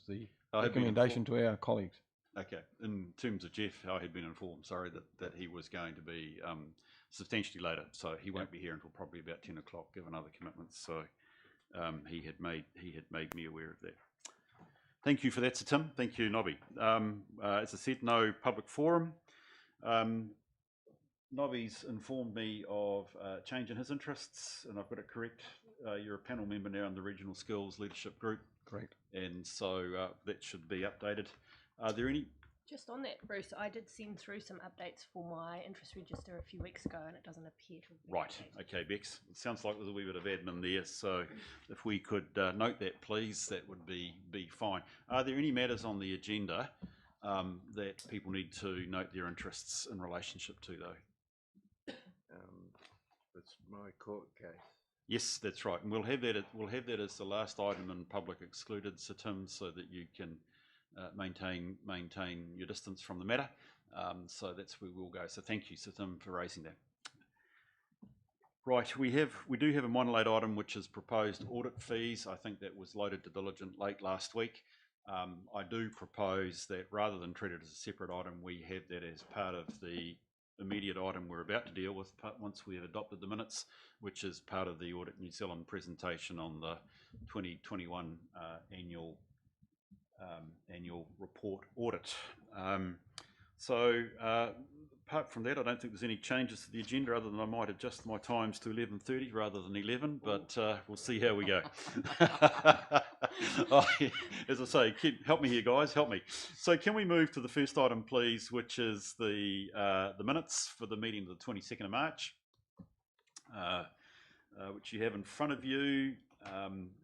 the I have been recommendation to our colleagues. Okay. In terms of Jeff, I had been informed, sorry, that he was going to be substantially later, so he won't be here until probably about 10 o'clock, given other commitments. So he had made me aware of that. Thank you for that, Sir Tim. Thank you, Nobby. As I said, no public forum. Nobby's informed me of a change in his interests, and I've got it correct. You're a panel member now in the Regional Skills Leadership Group. Correct. And so that should be updated. Are there any? Just on that, Bruce, I did send through some updates for my interest register a few weeks ago, and it doesn't appear to have been Right. updated. Okay, Bex. It sounds like there's a wee bit of admin there, so if we could note that, please, that would be fine. Are there any matters on the agenda that people need to note their interests in relationship to, though? It's my court case. Yes, that's right, and we'll have that as the last item in public excluded, Sir Tim, so that you can maintain your distance from the matter. So that's where we'll go. So thank you, Sir Tim, for raising that. Right, we do have a minor late item, which is proposed audit fees. I think that was loaded to diligent late last week. I do propose that rather than treat it as a separate item, we have that as part of the immediate item we're about to deal with once we have adopted the minutes, which is part of the Audit New Zealand presentation on the 2021 annual report audit. So apart from that, I don't think there's any changes to the agenda other than I might adjust my times to 11:30 rather than 11, but we'll see how we go. As I say, help me here, guys, help me. So can we move to the first item, please, which is the minutes for the meeting of the 22nd of March, which you have in front of you.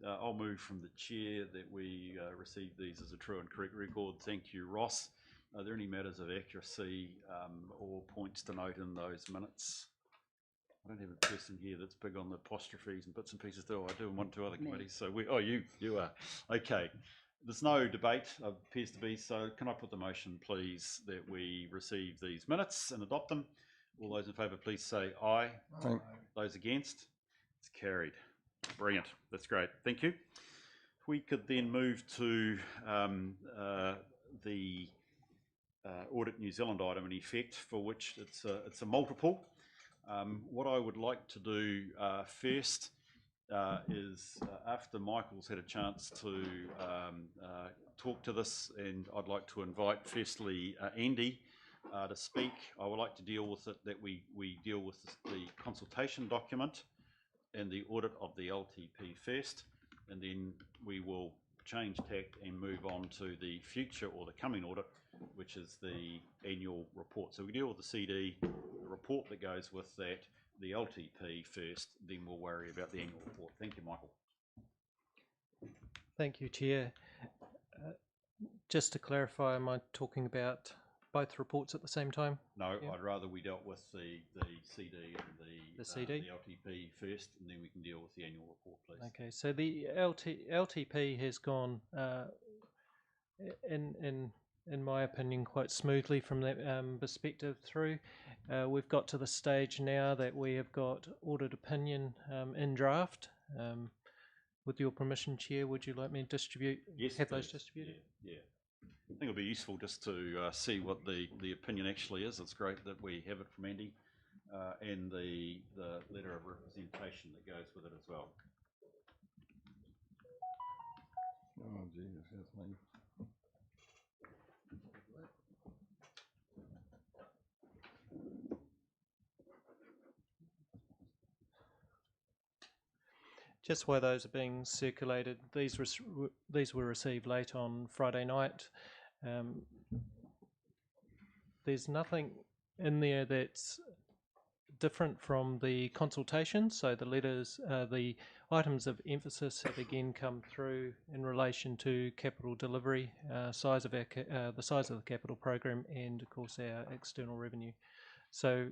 I'll move from the chair that we receive these as a true and correct record. Thank you, Ross. Are there any matters of accuracy or points to note in those minutes? I don't have a person here that's big on the apostrophes and bits and pieces, though. I do in 1 or 2 other committees. So you are. Okay. There's no debate, appears to be. So can I put the motion, please, that we receive these minutes and adopt them? All those in favour, please say aye. Aye. Those against? It's carried. Brilliant. That's great. Thank you. If we could then move to the Audit New Zealand item in effect, for which it's a multiple. What I would like to do first is, after Michael's had a chance to talk to this, and I'd like to invite firstly Andy to speak. I would like to deal with it, that we deal with the consultation document and the audit of the LTP first, and then we will change tack and move on to the future or the coming audit, which is the annual report. So we deal with the CD, the report that goes with that, the LTP first, then we'll worry about the annual report. Thank you, Michael. Thank you, Chair. Just to clarify, am I talking about both reports at the same time? No, yeah. I'd rather we dealt with the CD and the LTP first, and then we can deal with the annual report, please. Okay, so the LTP has gone, in my opinion, quite smoothly from that perspective through. We've got to the stage now that we have got audit opinion in draft. With your permission, Chair, would you like me to distribute? Yes, have please. Those distributed? Yeah. I think it'll be useful just to see what the opinion actually is. It's great that we have it from Andy and the letter of representation that goes with it as well. Oh, Jesus, that's me. Just while those are being circulated, these were received late on Friday night. There's nothing in there that's different from the consultation, so the letters, the items of emphasis have again come through in relation to capital delivery, the size of the capital program, and of course our external revenue. So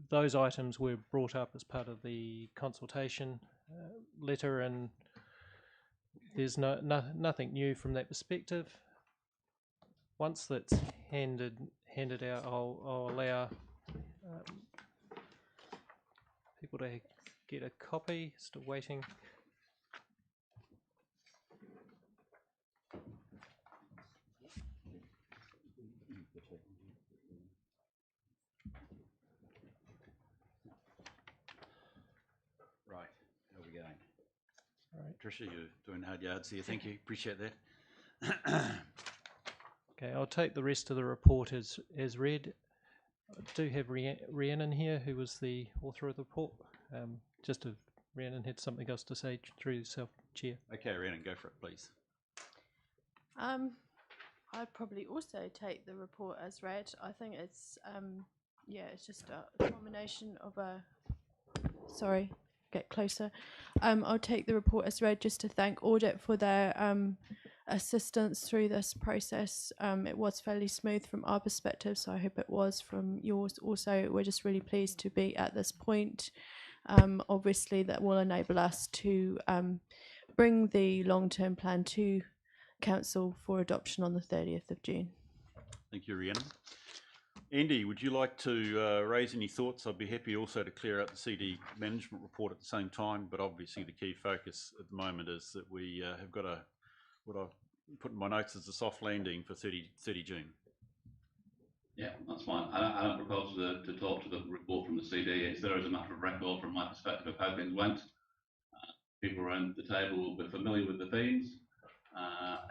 those items were brought up as part of the consultation letter, and there's nothing new from that perspective. Once that's handed out, I'll allow people to get a copy. Still waiting. Patricia, you're doing hard yards here. Thank you. Appreciate that. Okay, I'll take the rest of the report as read. I do have Rhiannon here, who was the author of the report. Just if Rhiannon had something else to say through yourself, Chair. Okay, Rhiannon, go for it, please. I'd probably also take the report as read. I think it's it's just a combination of a. Sorry, get closer. I'll take the report as read just to thank Audit for their assistance through this process. It was fairly smooth from our perspective, so I hope it was from yours also. We're just really pleased to be at this point. Obviously, that will enable us to bring the long-term plan to Council for adoption on the 30th of June. Thank you, Rhiannon. Andy, would you like to raise any thoughts? I'd be happy also to clear out the CD management report at the same time, but obviously the key focus at the moment is that we have got what I've put in my notes as a soft landing for 30 June. Yeah, that's fine. I don't propose to talk to the report from the CD. It's there as a matter of record from my perspective of how things went. People around the table will be familiar with the themes.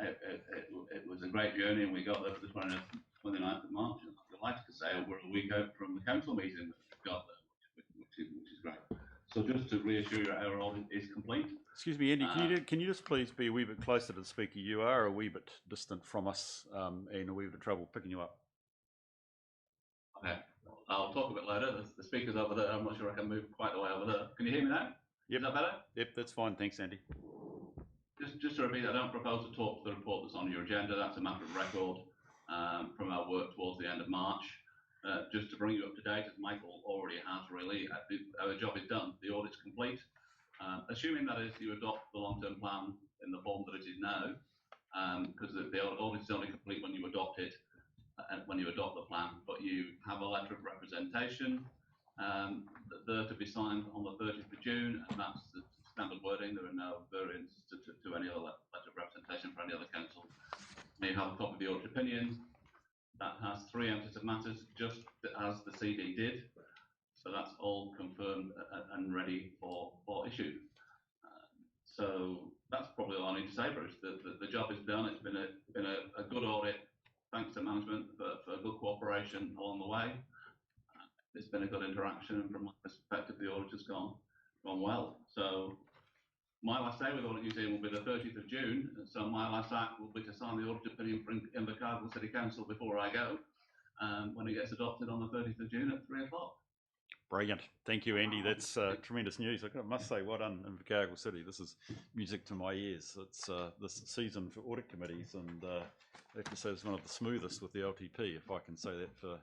It was a great journey, and we got there for the 29th of March. And I'd like to say we're a week out from the council meeting that we got there, which is great. So just to reassure you, our audit is complete. Excuse me, Andy, can you just please be a wee bit closer to the speaker? You are a wee bit distant from us and a wee bit of trouble picking you up. Okay, I'll talk a bit later. The speaker's over there. I'm not sure I can move quite the way over there. Can you hear me now? Yep. Is that better? Yep, that's fine. Thanks, Andy. Just to repeat, I don't propose to talk to the report that's on your agenda. That's a matter of record from our work towards the end of March. Just to bring you up to date, as Michael already has really, our job is done. The audit's complete. Assuming that is you adopt the long-term plan in the form that it is now, because the audit is only complete when you adopt it, when you adopt the plan, but you have a letter of representation there to be signed on the 30th of June, and that's the standard wording. There are no variants to any other letter of representation for any other council. You have a copy of the audit opinion that has 3 entities of matters, just as the CD did. So that's all confirmed and ready for issue. So that's probably all I need to say, Bruce. The job is done. It's been a good audit. Thanks to management for good cooperation along the way. It's been a good interaction, and from my perspective, the audit has gone well. So my last day with Audit New Zealand will be the 30th of June, and so my last act will be to sign the audit opinion for Invercargill City Council before I go, when it gets adopted on the 30th of June at 3 o'clock. Brilliant. Thank you, Andy. That's tremendous news. I must say, well done, Invercargill City. This is music to my ears. It's this season for audit committees, and I have to say it's one of the smoothest with the LTP, if I can say that for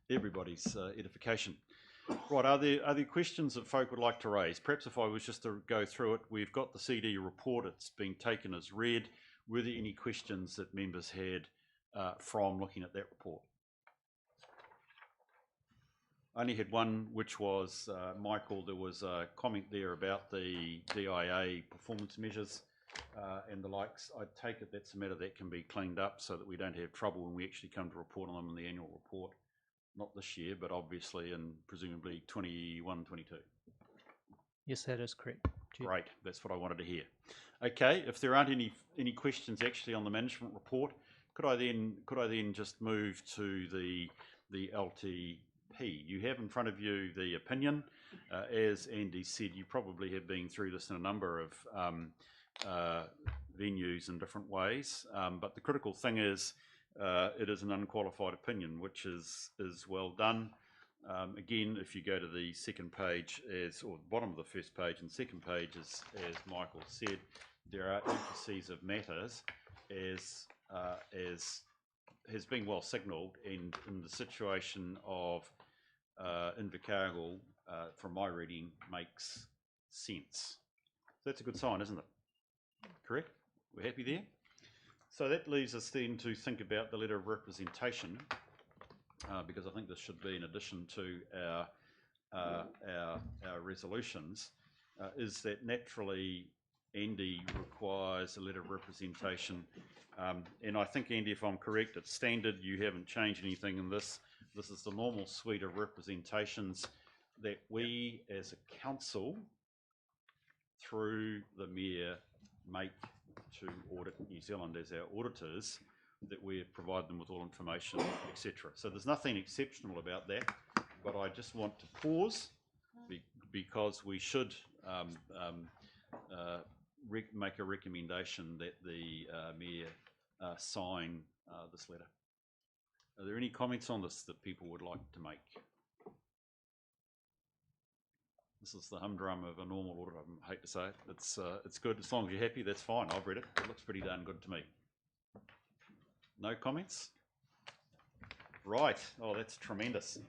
everybody's edification. Right, are there questions that folk would like to raise? Perhaps if I was just to go through it, we've got the CD report, it's been taken as read. Were there any questions that members had from looking at that report? I only had one, which was, Michael, there was a comment there about the DIA performance measures and the likes. I take it that's a matter that can be cleaned up so that we don't have trouble when we actually come to report on them in the annual report. Not this year, but obviously in presumably 21, 22. Yes, that is correct. Great, that's what I wanted to hear. Okay, if there aren't any questions actually on the management report, could I then just move to the LTP? You have in front of you the opinion. As Andy said, you probably have been through this in a number of venues in different ways, but the critical thing is it is an unqualified opinion, which is well done. Again, if you go to the second page, or the bottom of the first page and second page, as Michael said, there are emphases of matters as has been well signalled, and in the situation of Invercargill, from my reading, makes sense. So that's a good sign, isn't it? Correct? We're happy there? So that leaves us then to think about the letter of representation, because I think this should be in addition to our resolutions, is that naturally Andy requires a letter of representation, and I think, Andy, if I'm correct, it's standard. You haven't changed anything in this. This is the normal suite of representations that we as a council, through the Mayor, make to Audit New Zealand as our auditors, that we provide them with all information, etc. So there's nothing exceptional about that, but I just want to pause because we should make a recommendation that the Mayor sign this letter. Are there any comments on this that people would like to make? This is the humdrum of a normal audit. I hate to say it. It's good. As long as you're happy, that's fine. I've read it. It looks pretty darn good to me. No comments? Right. Oh, that's tremendous.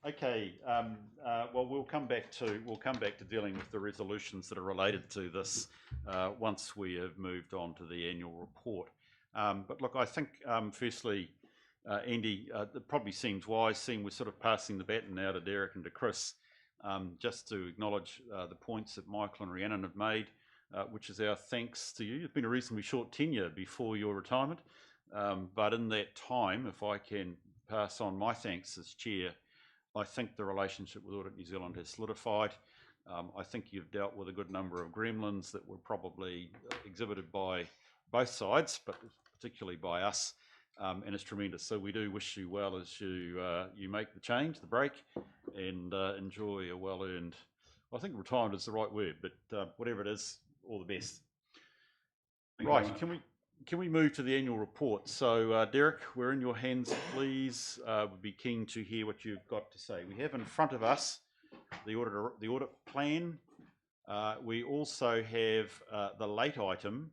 Okay. Well, we'll come back to dealing with the resolutions that are related to this once we have moved on to the annual report. But look, I think firstly, Andy, it probably seems wise, seeing we're sort of passing the baton now to Derek and to Chris, just to acknowledge the points that Michael and Rhiannon have made, which is our thanks to you. It's been a reasonably short tenure before your retirement, but in that time, if I can pass on my thanks as chair, I think the relationship with Audit New Zealand has solidified. I think you've dealt with a good number of gremlins that were probably exhibited by both sides, but particularly by us. And it's tremendous. So we do wish you well as you make the change, the break, and enjoy a well-earned, I think retirement is the right word, but whatever it is, all the best. Right, can we move to the annual report? So Derek, we're in your hands, please. We'd be keen to hear what you've got to say. We have in front of us the audit plan. We also have the late item,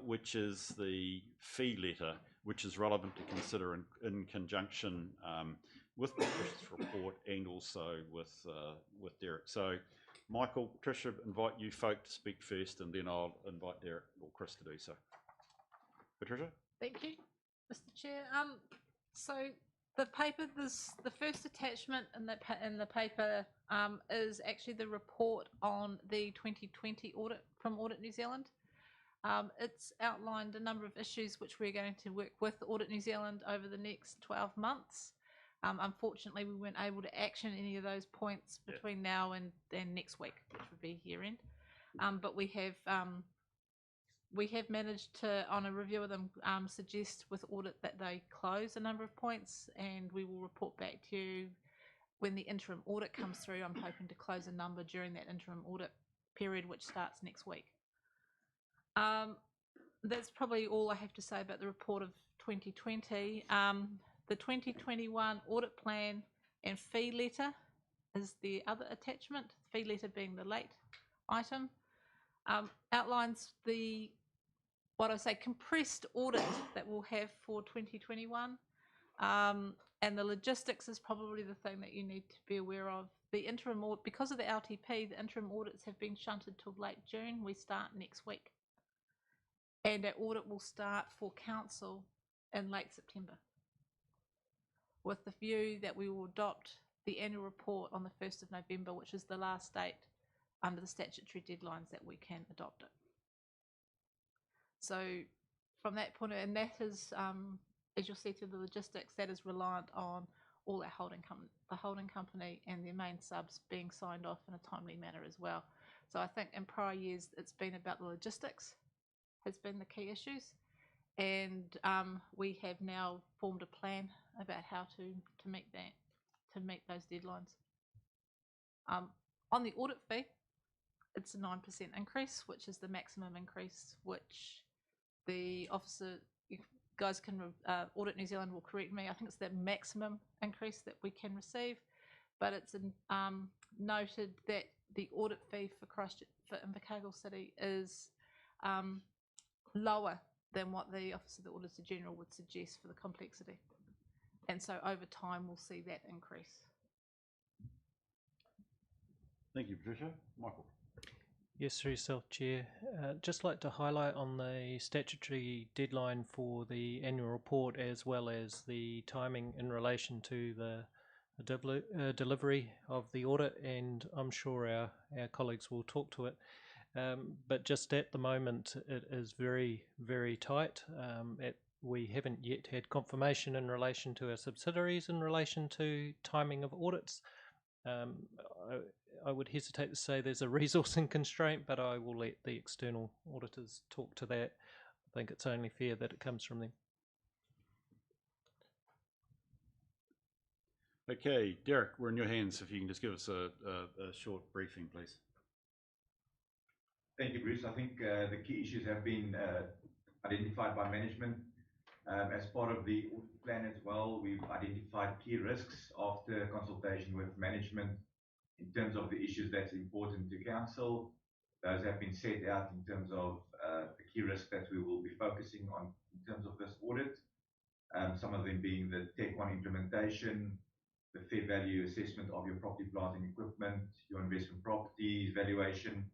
which is the fee letter, which is relevant to consider in conjunction with Patricia's report and also with Derek. So, Michael, Patricia, invite you folk to speak first, and then I'll invite Derek or Chris to do so. Patricia? Thank you, Mr. Chair. So the paper, the first attachment in the paper is actually the report on the 2020 audit from Audit New Zealand. It's outlined a number of issues which we're going to work with Audit New Zealand over the next 12 months. Unfortunately, we weren't able to action any of those points between now and next week, which would be year-end. But we have managed to, on a review of them, suggest with Audit that they close a number of points, and we will report back to you when the interim audit comes through. I'm hoping to close a number during that interim audit period, which starts next week. That's probably all I have to say about the report of 2020. The 2021 audit plan and fee letter is the other attachment, fee letter being the late item. Outlines the, compressed audit that we'll have for 2021. And the logistics is probably the thing that you need to be aware of. The interim audit, because of the LTP, the interim audits have been shunted till late June. We start next week. And our audit will start for council in late September, with the view that we will adopt the annual report on the 1st of November, which is the last date under the statutory deadlines that we can adopt it. So from that point, and that is, as you'll see through the logistics, that is reliant on all our the holding company and their main subs being signed off in a timely manner as well. So I think in prior years, it's been about the logistics has been the key issues, and we have now formed a plan about how to meet that, to meet those deadlines. On the audit fee, it's a 9% increase, which is the maximum increase which the officer, you guys can, Audit New Zealand will correct me, I think it's the maximum increase that we can receive, but it's noted that the audit fee for Invercargill City is lower than what the Office of the Auditor General would suggest for the complexity. And so over time, we'll see that increase. Thank you, Patricia. Michael? Yes, through yourself, Chair. Just like to highlight on the statutory deadline for the annual report, as well as the timing in relation to the delivery of the audit, and I'm sure our colleagues will talk to it. But just at the moment, it is very, very tight. We haven't yet had confirmation in relation to our subsidiaries in relation to timing of audits, I would hesitate to say there's a resourcing constraint, but I will let the external auditors talk to that. I think it's only fair that it comes from them. Okay, Derek, we're in your hands. If you can just give us a short briefing, please. Thank you, Bruce. I think the key issues have been identified by management. As part of the audit plan as well, we've identified key risks after consultation with management in terms of the issues that's important to council. Those have been set out in terms of the key risks that we will be focusing on in terms of this audit. Some of them being the Tech One implementation, the fair value assessment of your property, plant and equipment, your investment properties valuation.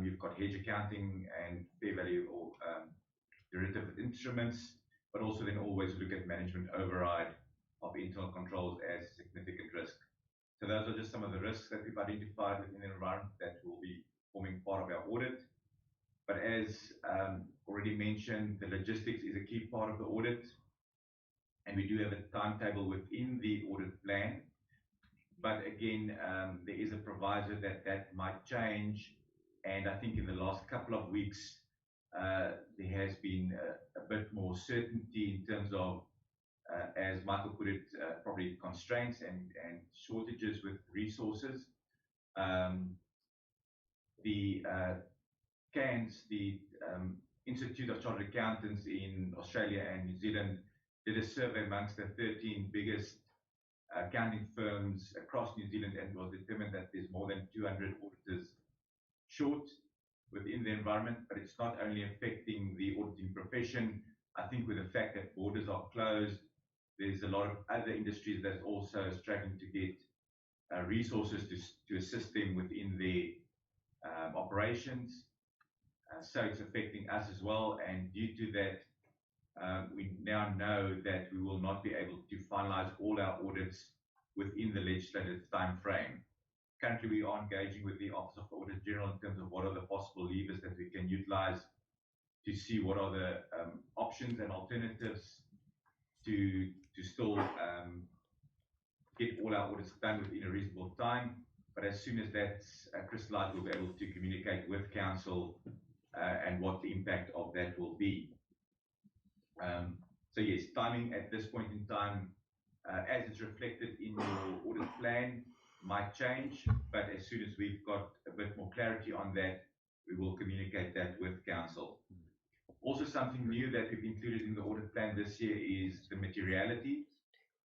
You've got hedge accounting and fair value or derivative instruments, but also then always look at management override of internal controls as a significant risk. So those are just some of the risks that we've identified within the environment that will be forming part of our audit. But as already mentioned, the logistics is a key part of the audit, and we do have a timetable within the audit plan. But again, there is a proviso that might change, and I think in the last couple of weeks, there has been a bit more certainty in terms of, as Michael put it, probably constraints and shortages with resources. The CANS, the Institute of Chartered Accountants in Australia and New Zealand, did a survey amongst the 13 biggest accounting firms across New Zealand, and was determined that there's more than 200 auditors short within the environment. But it's not only affecting the auditing profession. I think with the fact that borders are closed, there's a lot of other industries that's also struggling to get resources to assist them within their operations. So it's affecting us as well, and due to that, we now know that we will not be able to finalize all our audits within the legislative time frame. Currently, we are engaging with the Office of the Auditor General in terms of what are the possible levers that we can utilize to see what are the options and alternatives to still get all our audits done within a reasonable time. But as soon as that's crystallized, we'll be able to communicate with council and what the impact of that will be. So yes, timing at this point in time, as it's reflected in your audit plan, might change, but as soon as we've got a bit more clarity on that, we will communicate that with council. Also, something new that we've included in the audit plan this year is the materiality.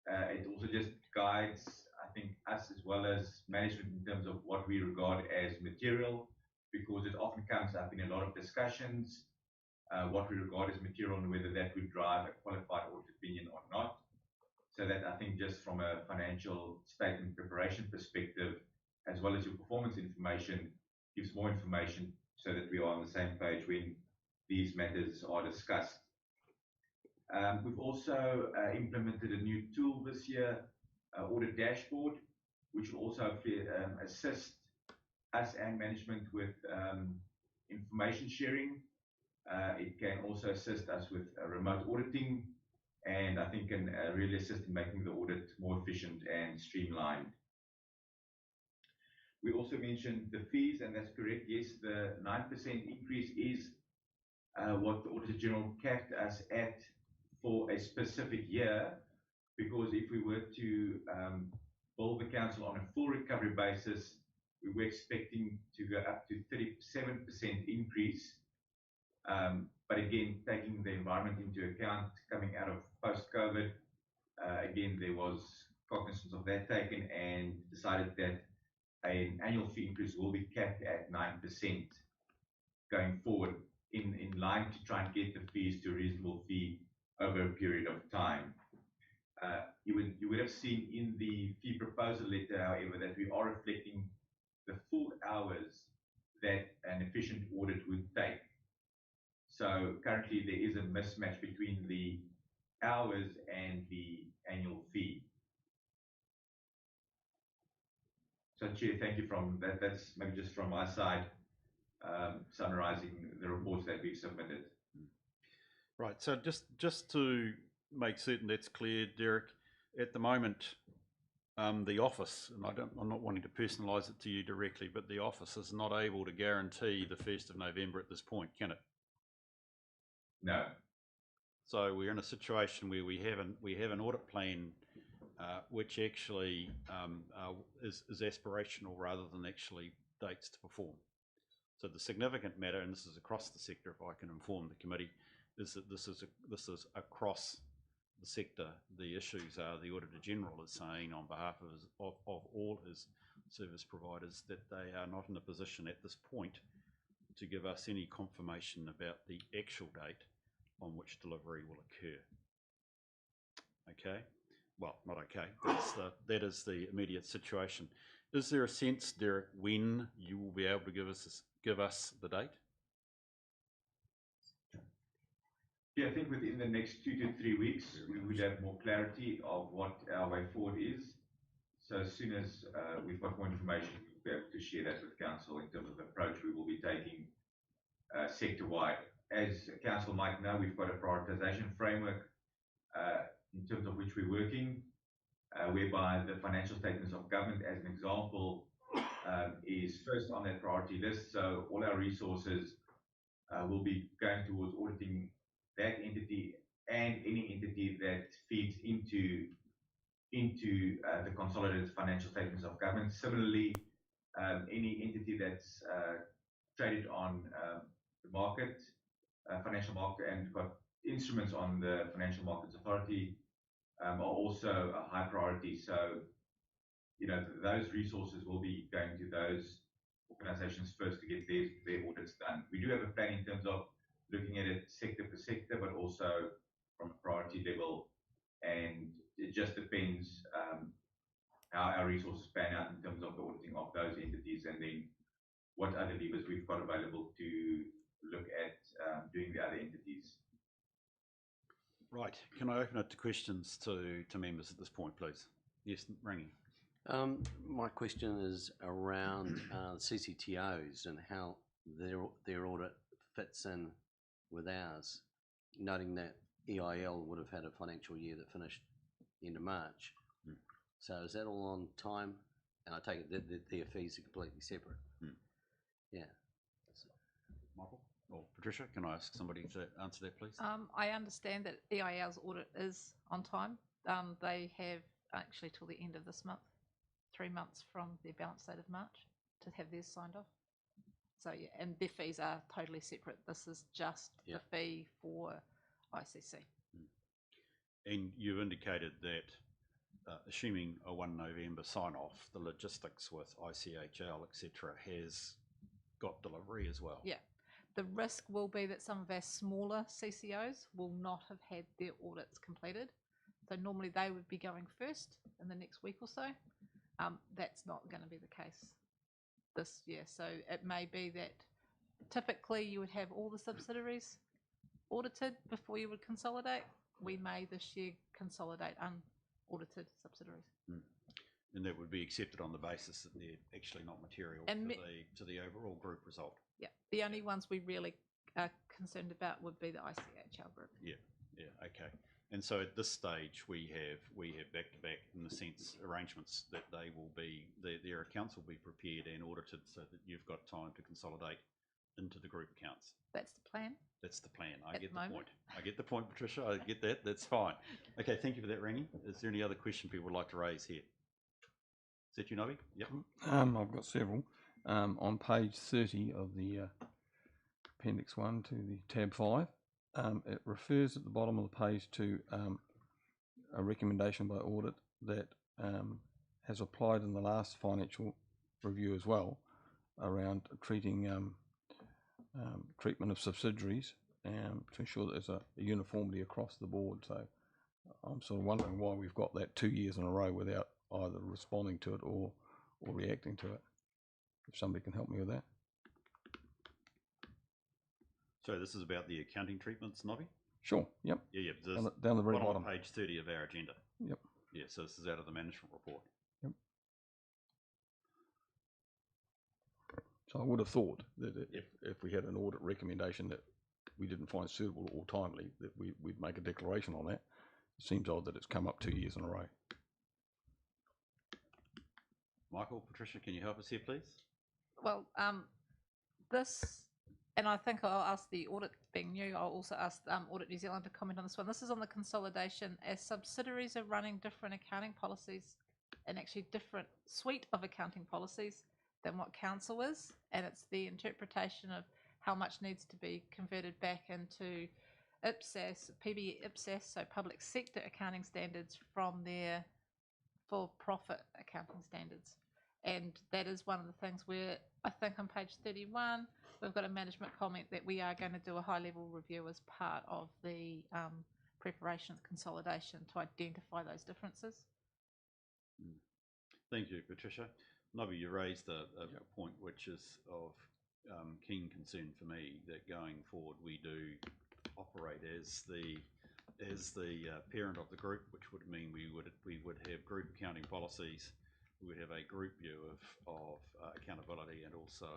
It also just guides, I think, us as well as management in terms of what we regard as material, because it often comes up in a lot of discussions, what we regard as material and whether that would drive a qualified audit opinion or not. So that I think just from a financial statement preparation perspective, as well as your performance information, gives more information so that we are on the same page when these matters are discussed. We've also implemented a new tool this year, Audit Dashboard, which will also assist us and management with information sharing. It can also assist us with remote auditing, and I think can really assist in making the audit more efficient and streamlined. We also mentioned the fees, and that's correct. Yes, the 9% increase is what the Auditor General capped us at for a specific year, because if we were to bill the council on a full recovery basis, we were expecting to go up to 37% increase. But again, taking the environment into account, coming out of post-COVID, again, there was cognizance of that taken and decided that an annual fee increase will be capped at 9% going forward, in line to try and get the fees to a reasonable fee over a period of time. You would have seen in the fee proposal letter, however, that we are reflecting the full hours that an efficient audit would take. So currently there is a mismatch between the hours and the annual fee. So Chair, thank you from that. That's maybe just from my side, summarising the reports that we've submitted. Right, so just to make certain that's clear, Derek, at the moment, the office, and I'm not wanting to personalise it to you directly, but the office is not able to guarantee the 1st of November at this point, can it? No. So we're in a situation where we have an audit plan which actually is aspirational rather than actually dates to perform. So the significant matter, and this is across the sector, if I can inform the committee, is that this is across the sector. The issues are the Auditor General is saying on behalf of all his service providers that they are not in a position at this point to give us any confirmation about the actual date on which delivery will occur. Okay, well, not okay. That is the immediate situation. Is there a sense, Derek, when you will be able to give us the date? Yeah, I think within the next 2 to 3 weeks, we would have more clarity of what our way forward is. So as soon as we've got more information, we'll be able to share that with Council in terms of the approach we will be taking sector-wide. As Council might know, we've got a prioritisation framework in terms of which we're working, whereby the financial statements of government, as an example, is first on that priority list. So all our resources will be going towards auditing that entity and any entity that feeds into the consolidated financial statements of government. Similarly, any entity that's traded on the market, financial market, and got instruments on the Financial Markets Authority are also a high priority. So, you know, those resources will be going to those organizations first to get their audits done. We do have a plan in terms of looking at it sector per sector, but also from a priority level. And it just depends how our resources pan out in terms of the auditing of those entities, and then what other levers we've got available to look at doing the other entities. Right. Can I open it to questions to members at this point, please? Yes, Rangi. My question is around CCTOs and how their audit fits in with ours, noting that EIL would have had a financial year that finished end of March. So is that all on time? And I take it that their fees are completely separate. Yeah. Michael or Patricia, can I ask somebody to answer that, please? I understand that EIL's audit is on time. They have actually till the end of this month, 3 months from their balance date of March, to have theirs signed off. So yeah, and their fees are totally separate. This is just the fee for ICC. And you've indicated that, assuming a 1 November sign-off, the logistics with ICHL, etc., has got delivery as well. Yeah. The risk will be that some of our smaller CCOs will not have had their audits completed. So normally they would be going first in the next week or so. That's not going to be the case this year. So it may be that typically you would have all the subsidiaries audited before you would consolidate. We may this year consolidate unaudited subsidiaries. And that would be accepted on the basis that they're actually not material to the overall group result. Yeah, the only ones we really are concerned about would be the ICHL group. Yeah, okay. And so at this stage, we have back-to-back, in the sense, arrangements that they will be, their accounts will be prepared and audited so that you've got time to consolidate into the group accounts. That's the plan. That's the plan. I get the point. I get the point, Patricia. I get that. That's fine. Okay, thank you for that, Rangi. Is there any other question people would like to raise here? Is that you, Novi? Yep. I've got several. On page 30 of the Appendix 1 to the tab 5, it refers at the bottom of the page to a recommendation by Audit that has applied in the last financial review as well, around treatment of subsidiaries to ensure that there's a uniformity across the board. So I'm sort of wondering why we've got that 2 years in a row without either responding to it or reacting to it. If somebody can help me with that. So this is about the accounting treatments, Novi? Sure, yep. Yeah. Down the very bottom. Page 30 of our agenda. Yep. Yeah, so this is out of the management report. Yep. So I would have thought that if we had an audit recommendation that we didn't find suitable or timely, that we'd make a declaration on that. It seems odd that it's come up 2 years in a row. Michael, Patricia, can you help us here, please? Well, this, and I think I'll ask the audit, being new, I'll also ask Audit New Zealand to comment on this one. This is on the consolidation. As subsidiaries are running different accounting policies, and actually different suite of accounting policies than what council is, and it's the interpretation of how much needs to be converted back into IPSAS, PB IPSAS, so public sector accounting standards from their for-profit accounting standards. And that is one of the things where I think on page 31, we've got a management comment that we are going to do a high-level review as part of the preparation of the consolidation to identify those differences. Thank you, Patricia. Nobby, you raised a point which is of keen concern for me, that going forward we do operate as the parent of the group, which would mean we would have group accounting policies. We would have a group view of accountability, and also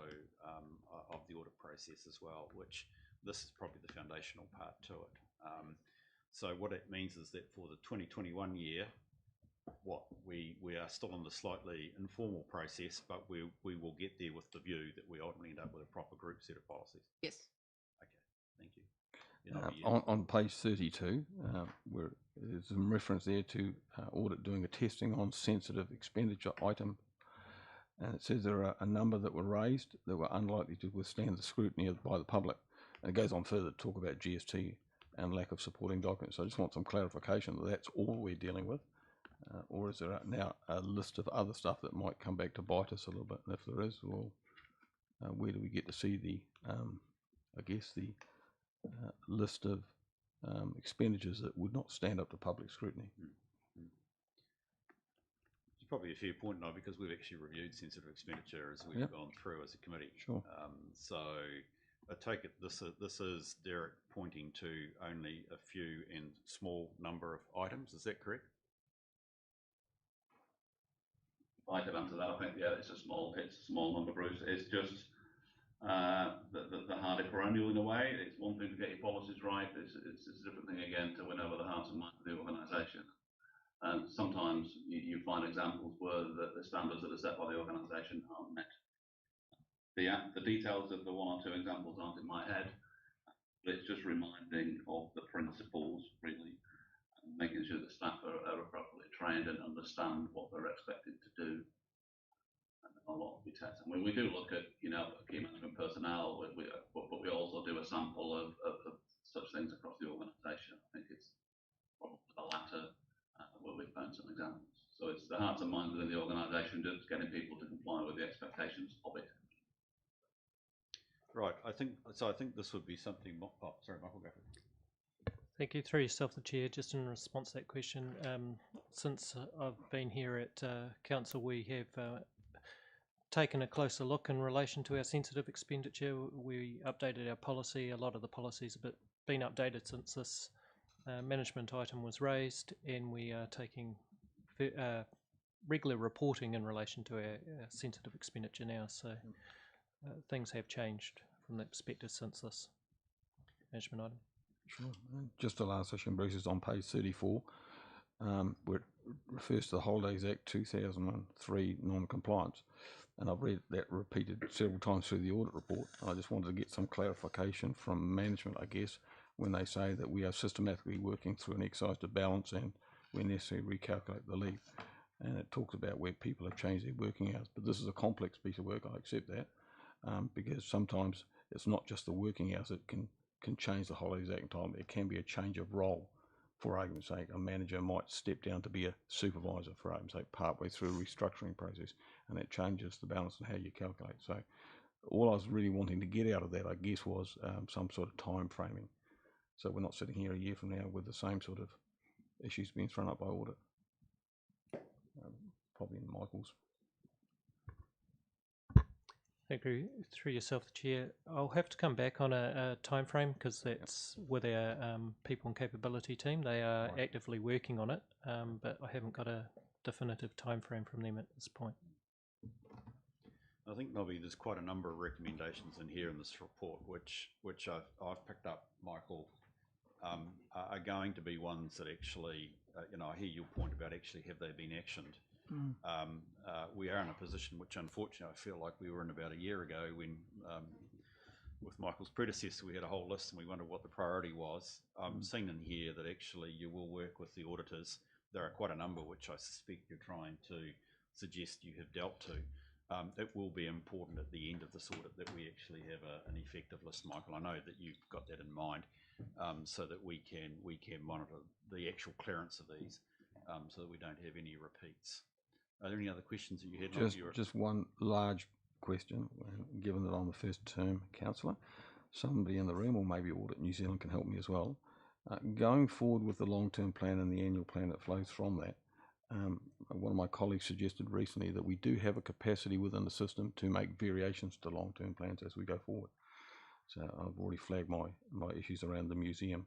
of the audit process as well, which this is probably the foundational part to it. So what it means is that for the 2021 year, we are still in the slightly informal process, but we will get there with the view that we ultimately end up with a proper group set of policies. Yes. Okay, thank you. Yeah, on page 32, where there's some reference there to audit doing a testing on sensitive expenditure item, and it says there are a number that were raised that were unlikely to withstand the scrutiny by the public, and it goes on further to talk about GST and lack of supporting documents. So I just want some clarification that that's all we're dealing with, or is there now a list of other stuff that might come back to bite us a little bit? And if there is, well, where do we get to see the I guess the list of expenditures that would not stand up to public scrutiny? It's probably a fair point now, because we've actually reviewed sensitive expenditure as we've gone through as a committee. Sure. So I take it this is Derek pointing to only a few and small number of items. Is that correct? I could answer that. I think it's a small number, Bruce. It's just the harder coronial in a way. It's one thing to get your policies right. It's a different thing again to win over the hearts and minds of the organisation. And sometimes you find examples where the standards that are set by the organisation aren't met. The details of the one or two examples aren't in my head. It's just reminding of the principles, really, and making sure the staff are appropriately trained and understand what they're expected to do. A lot will be tested. We do look at key management personnel, but we also do a sample of such things across the organisation. I think it's probably the latter where we found some examples. So it's the hearts and minds within the organisation, just getting people to comply with the expectations of it. Right. I think this would be something. Oh, sorry, Michael, go for it. Thank you. Through yourself, the Chair, just in response to that question, since I've been here at Council, we have taken a closer look in relation to our sensitive expenditure. We updated our policy. A lot of the policies have been updated since this management item was raised, and we are taking regular reporting in relation to our sensitive expenditure now. So things have changed from that perspective since this management item. Sure. Just the last question, Bruce, is on page 34, where it refers to the Holidays Act 2003 non-compliance. And I've read that repeated several times through the audit report. I just wanted to get some clarification from management, I guess, when they say that we are systematically working through an exercise to balance and when necessary recalculate the leave. And it talks about where people have changed their working hours. But this is a complex piece of work, I accept that, because sometimes it's not just the working hours that can change the Holidays Act in time. It can be a change of role. For argument's sake, a manager might step down to be a supervisor, for argument's sake, partway through a restructuring process, and that changes the balance in how you calculate. So all I was really wanting to get out of that, I guess, was some sort of time framing. So we're not sitting here a year from now with the same sort of issues being thrown up by audit. Probably in Michael's. Thank you. Through yourself, the Chair. I'll have to come back on a time frame, because that's with our people and capability team. They are actively working on it, but I haven't got a definitive time frame from them at this point. I think, Nobby, there's quite a number of recommendations in here in this report, which I've picked up, Michael, are going to be ones that actually, I hear your point about actually have they been actioned. We are in a position which, unfortunately, I feel like we were in about a year ago when, with Michael's predecessor, we had a whole list and we wondered what the priority was. I'm seeing in here that actually you will work with the auditors. There are quite a number which I suspect you're trying to suggest you have dealt to. It will be important at the end of this audit that we actually have an effective list, Michael. I know that you've got that in mind, so that we can monitor the actual clearance of these, so that we don't have any repeats. Are there any other questions that you had? Just one large question, given that I'm the first term councillor. Somebody in the room, or maybe Audit New Zealand, can help me as well. Going forward with the long-term plan and the annual plan that flows from that, one of my colleagues suggested recently that we do have a capacity within the system to make variations to long-term plans as we go forward. So I've already flagged my issues around the museum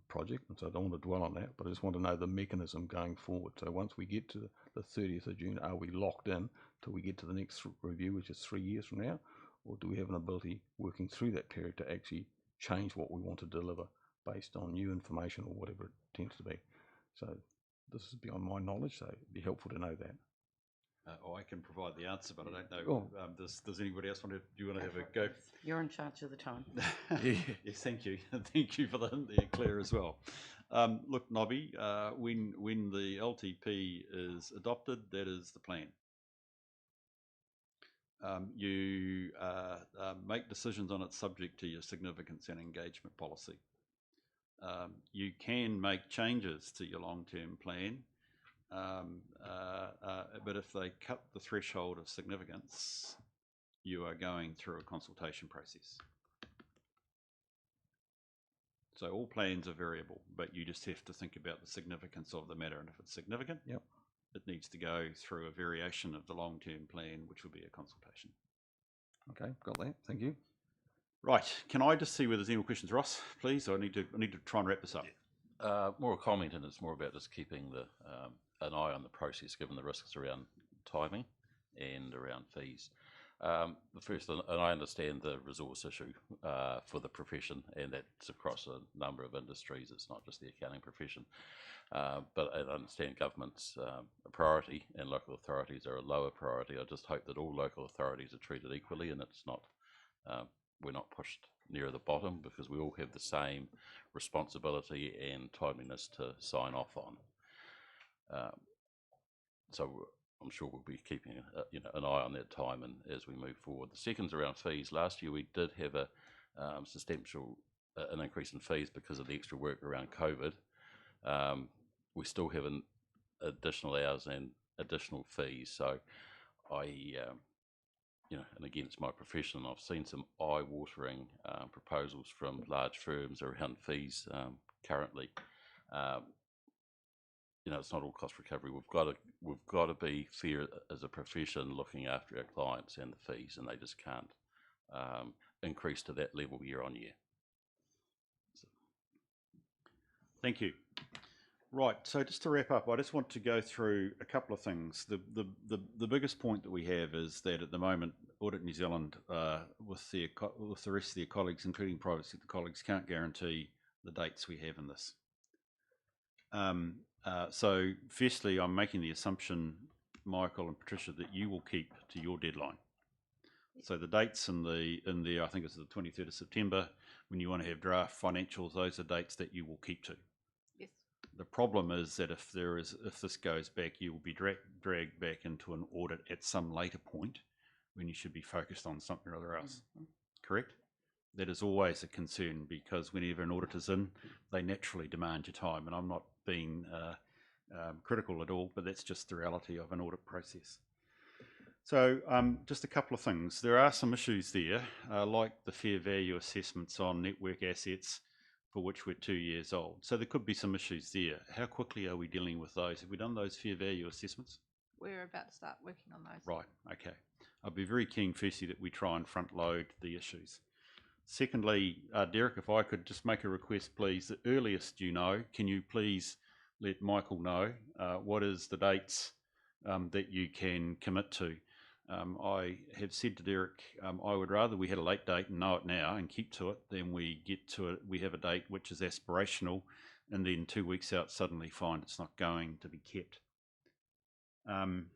project, and so I don't want to dwell on that, but I just want to know the mechanism going forward. So once we get to the 30th of June, are we locked in till we get to the next review, which is 3 years from now, or do we have an ability working through that period to actually change what we want to deliver based on new information or whatever it tends to be? So this is beyond my knowledge, so it'd be helpful to know that. I can provide the answer, but I don't know. Does anybody else do you want to have a go? You're in charge of the time. Yes, thank you. Thank you for the hint there, Claire, as well. Look, Nobby, when the LTP is adopted, that is the plan. You make decisions on it subject to your significance and engagement policy. You can make changes to your long-term plan, but if they cut the threshold of significance, you are going through a consultation process. So all plans are variable, but you just have to think about the significance of the matter, and if it's significant, it needs to go through a variation of the long-term plan, which will be a consultation. Okay, got that. Thank you. Right, can I just see whether there's any more questions, Ross, please? I need to try and wrap this up. More a comment, and it's more about just keeping an eye on the process, given the risks around timing and around fees. The first, and I understand the resource issue for the profession, and that's across a number of industries. It's not just the accounting profession, but I understand government's a priority and local authorities are a lower priority. I just hope that all local authorities are treated equally, and it's not we're not pushed nearer the bottom, because we all have the same responsibility and timeliness to sign off on. So I'm sure we'll be keeping an eye on that time and as we move forward. The second's around fees. Last year we did have a substantial an increase in fees because of the extra work around COVID. We still have an additional hours and additional fees. So and again, it's my profession. I've seen some eye-watering proposals from large firms around fees currently. It's not all cost recovery. We've got to be fair as a profession, looking after our clients and the fees, and they just can't increase to that level year on year. So. Thank you. Right, so just to wrap up, I just want to go through a couple of things. The biggest point that we have is that at the moment, Audit New Zealand, with the rest of their colleagues, including private sector colleagues, can't guarantee the dates we have in this. So firstly, I'm making the assumption, Michael and Patricia, that you will keep to your deadline. So the dates in there, I think it's the 23rd of September, when you want to have draft financials, those are dates that you will keep to. Yes. The problem is that if this goes back, you will be dragged back into an audit at some later point when you should be focused on something or other else. Correct? That is always a concern, because whenever an auditor's in, they naturally demand your time, and I'm not being critical at all, but that's just the reality of an audit process. So just a couple of things. There are some issues there, like the fair value assessments on network assets, for which we're 2 years old. So there could be some issues there. How quickly are we dealing with those? Have we done those fair value assessments? We're about to start working on those. Right, okay. I'd be very keen, firstly, that we try and front load the issues. Secondly, Derek, if I could just make a request, please, the earliest you know, can you please let Michael know what is the dates that you can commit to? I have said to Derek, I would rather we had a late date and know it now and keep to it than we get to it. We have a date which is aspirational, and then 2 weeks out suddenly find it's not going to be kept. And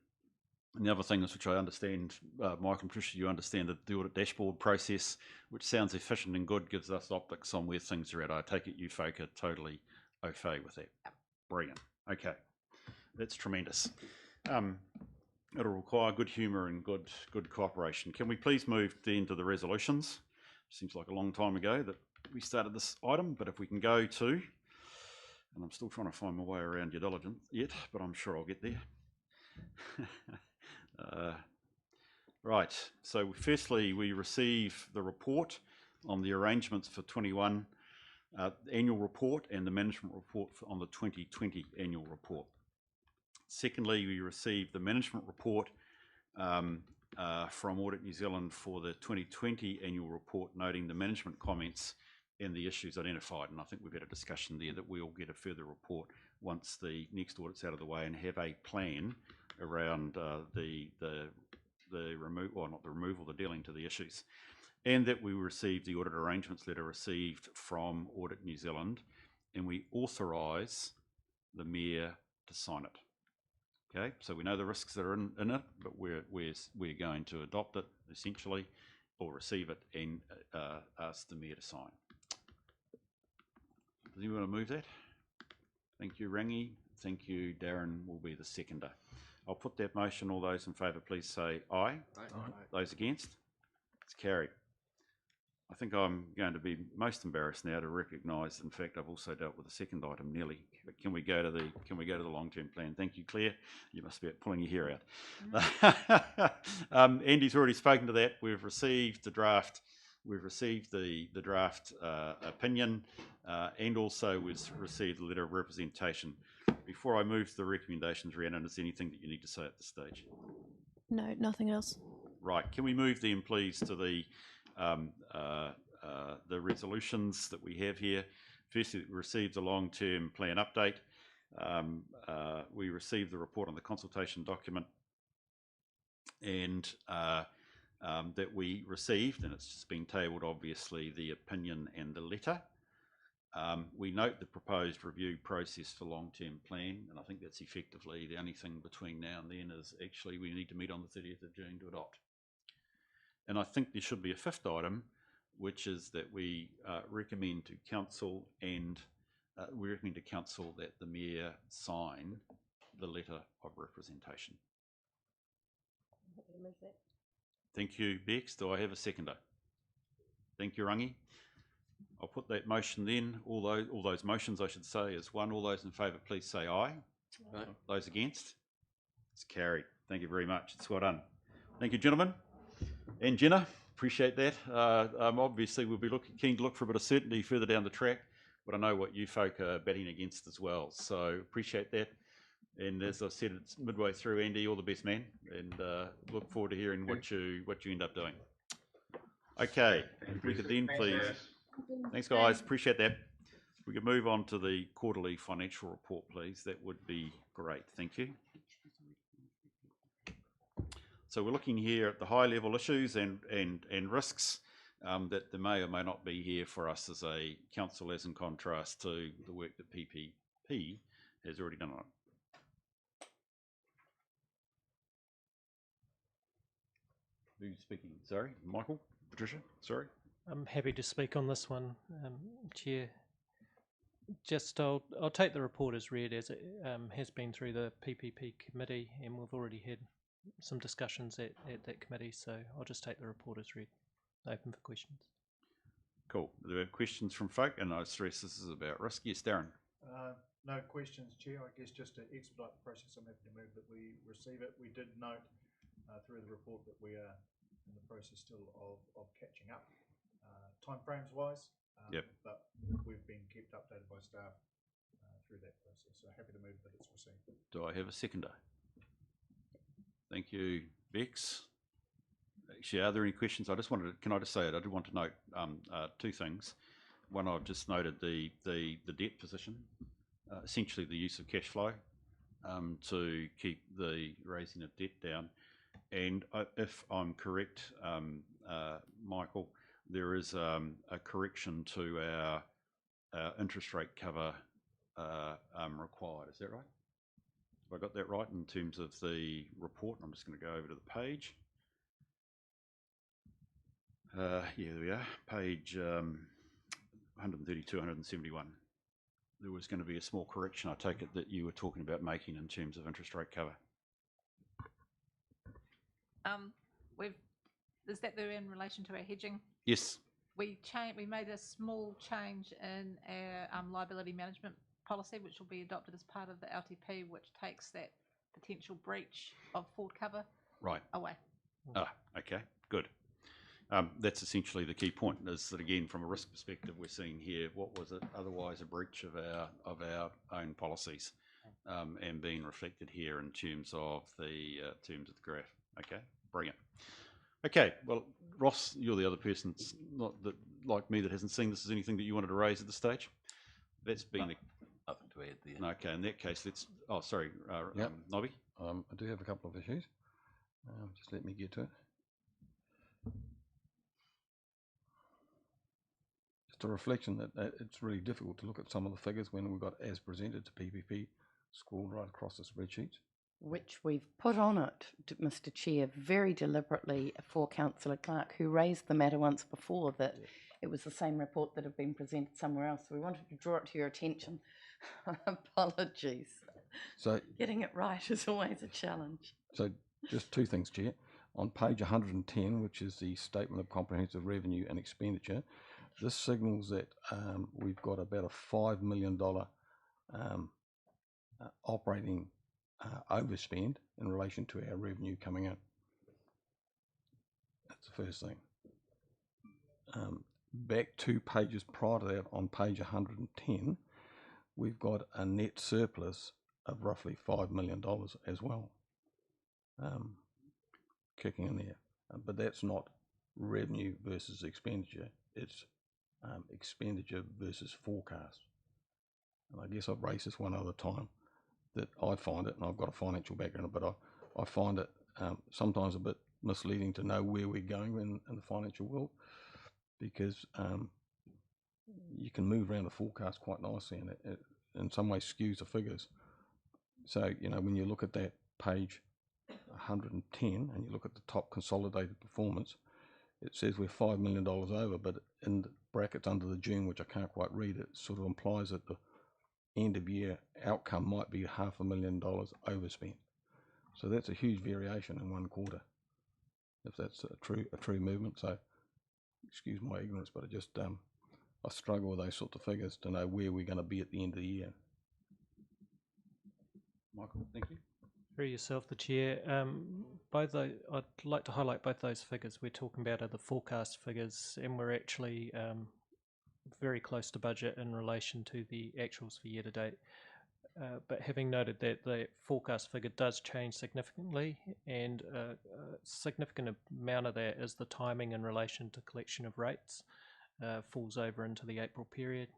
the other thing is, which I understand, Michael and Patricia, you understand that the audit dashboard process, which sounds efficient and good, gives us optics on where things are at. I take it you folk are totally au fait with that. Brilliant. Okay, that's tremendous. It'll require good humour and good cooperation. Can we please move then to the resolutions? Seems like a long time ago that we started this item, but if we can go to, and I'm still trying to find my way around your diligence yet, but I'm sure I'll get there. Right, so firstly we receive the report on the arrangements for 21 annual report and the management report on the 2020 annual report. Secondly, we received the management report from Audit New Zealand for the 2020 annual report, noting the management comments and the issues identified. And I think we've had a discussion there that we'll get a further report once the next audit's out of the way and have a plan around the dealing to the issues. And that we received the audit arrangements letter received from Audit New Zealand, and we authorise the Mayor to sign it. Okay, so we know the risks that are in it, but we're going to adopt it essentially, or receive it and ask the Mayor to sign. Does anyone want to move that? Thank you, Rangi. Thank you, Darren will be the seconder. I'll put that motion. All those in favour, please say aye. Aye. Those against? It's carried. I think I'm going to be most embarrassed now to recognise, in fact, I've also dealt with the second item nearly. But can we go to the long-term plan? Thank you, Claire. You must be pulling your hair out. Andy's already spoken to that. We've received the draft. We've received the draft opinion, and also we've received the letter of representation. Before I move to the recommendations, Rhiannon, is there anything that you need to say at this stage? No, nothing else. Right. Can we move then, please, to the resolutions that we have here? Firstly, we received the long-term plan update. We received the report on the consultation document, and that we received, and it's just been tabled, obviously, the opinion and the letter. We note the proposed review process for long-term plan, and I think that's effectively the only thing between now and then is actually we need to meet on the 30th of June to adopt. And I think there should be a fifth item, which is that we recommend to council that the Mayor sign the letter of representation. Thank you, Bex. Do I have a seconder? Thank you, Rangi. I'll put that motion then. All those motions, I should say, as one. All those in favour, please say aye. Aye. Those against? It's carried. Thank you very much. It's well done. Thank you, gentlemen. And Jenna, appreciate that. Obviously, we'll be keen to look for a bit of certainty further down the track, but I know what you folk are batting against as well. So appreciate that. And as I said, it's midway through, Andy. All the best, man. And look forward to hearing what you end up doing. Okay, if we could then please. Thanks, guys. Appreciate that. If we could move on to the quarterly financial report, please. That would be great. Thank you. So we're looking here at the high-level issues and risks that there may or may not be here for us as a council, as in contrast to the work that PPP has already done on it. Who's speaking? Sorry, Michael? Patricia? Sorry? I'm happy to speak on this one, Chair. Just I'll take the report as read, as it has been through the PPP committee, and we've already had some discussions at that committee, so I'll just take the report as read. Open for questions. Cool. Are there questions from folk? And I stress this is about risk. Yes, Darren. No questions, Chair. I guess just to expedite the process, I'm happy to move that we receive it. We did note through the report that we are in the process still of catching up, timeframes wise. Yep. But we've been kept updated by staff through that process. So happy to move that it's received. Do I have a seconder? Thank you, Bex. Actually, are there any questions? Can I just say it? I did want to note two things. One, I've just noted the debt position, essentially the use of cash flow to keep the raising of debt down. And if I'm correct, Michael, there is a correction to our interest rate cover required. Is that right? Have I got that right in terms of the report? I'm just going to go over to the page. Yeah, there we are, page 132, 171. There was going to be a small correction, I take it, that you were talking about making in terms of interest rate cover. Is that there in relation to our hedging? Yes. We made a small change in our liability management policy, which will be adopted as part of the LTP, which takes that potential breach of forward cover away. Ah, okay, good. That's essentially the key point, is that, again, from a risk perspective, we're seeing here what was otherwise a breach of our own policies, and being reflected here in terms of the graph. Okay, brilliant. Okay, well, Ross, you're the other person like me that hasn't seen this. Is anything that you wanted to raise at this stage? That's been nothing to add there. Okay, in that case, let's. Oh, sorry, Yep. Nobby. I do have a couple of issues. Just let me get to it. Just a reflection that it's really difficult to look at some of the figures when we've got as presented to PPP scrawled right across the spreadsheets. Which we've put on it, Mr. Chair, very deliberately for Councillor Clark, who raised the matter once before that it was the same report that had been presented somewhere else. So we wanted to draw it to your attention. Apologies. So getting it right is always a challenge. So just two things, Chair. On page 110, which is the Statement of Comprehensive Revenue and Expenditure, this signals that we've got about a $5 million operating overspend in relation to our revenue coming in. That's the first thing. Back 2 pages prior to that, on page 110, we've got a net surplus of roughly $5 million as well, kicking in there. But that's not revenue versus expenditure. It's expenditure versus forecast. And I guess I've raised this one other time, that I find it, and I've got a financial background, but I find it sometimes a bit misleading to know where we're going in the financial world, because you can move around the forecast quite nicely, and it in some ways skews the figures. So, you know, when you look at that page 110 and you look at the top consolidated performance, it says we're $5 million over, but in the brackets under the June, which I can't quite read, it sort of implies that the end of year outcome might be $500,000 overspent. So that's a huge variation in one quarter, if that's a true movement. So excuse my ignorance, but I just I struggle with those sorts of figures to know where we're going to be at the end of the year. Michael, thank you. Through yourself, the Chair. I'd like to highlight both those figures we're talking about are the forecast figures, and we're actually very close to budget in relation to the actuals for year to date. But having noted that the forecast figure does change significantly, and a significant amount of that is the timing in relation to collection of rates, falls over into the April period.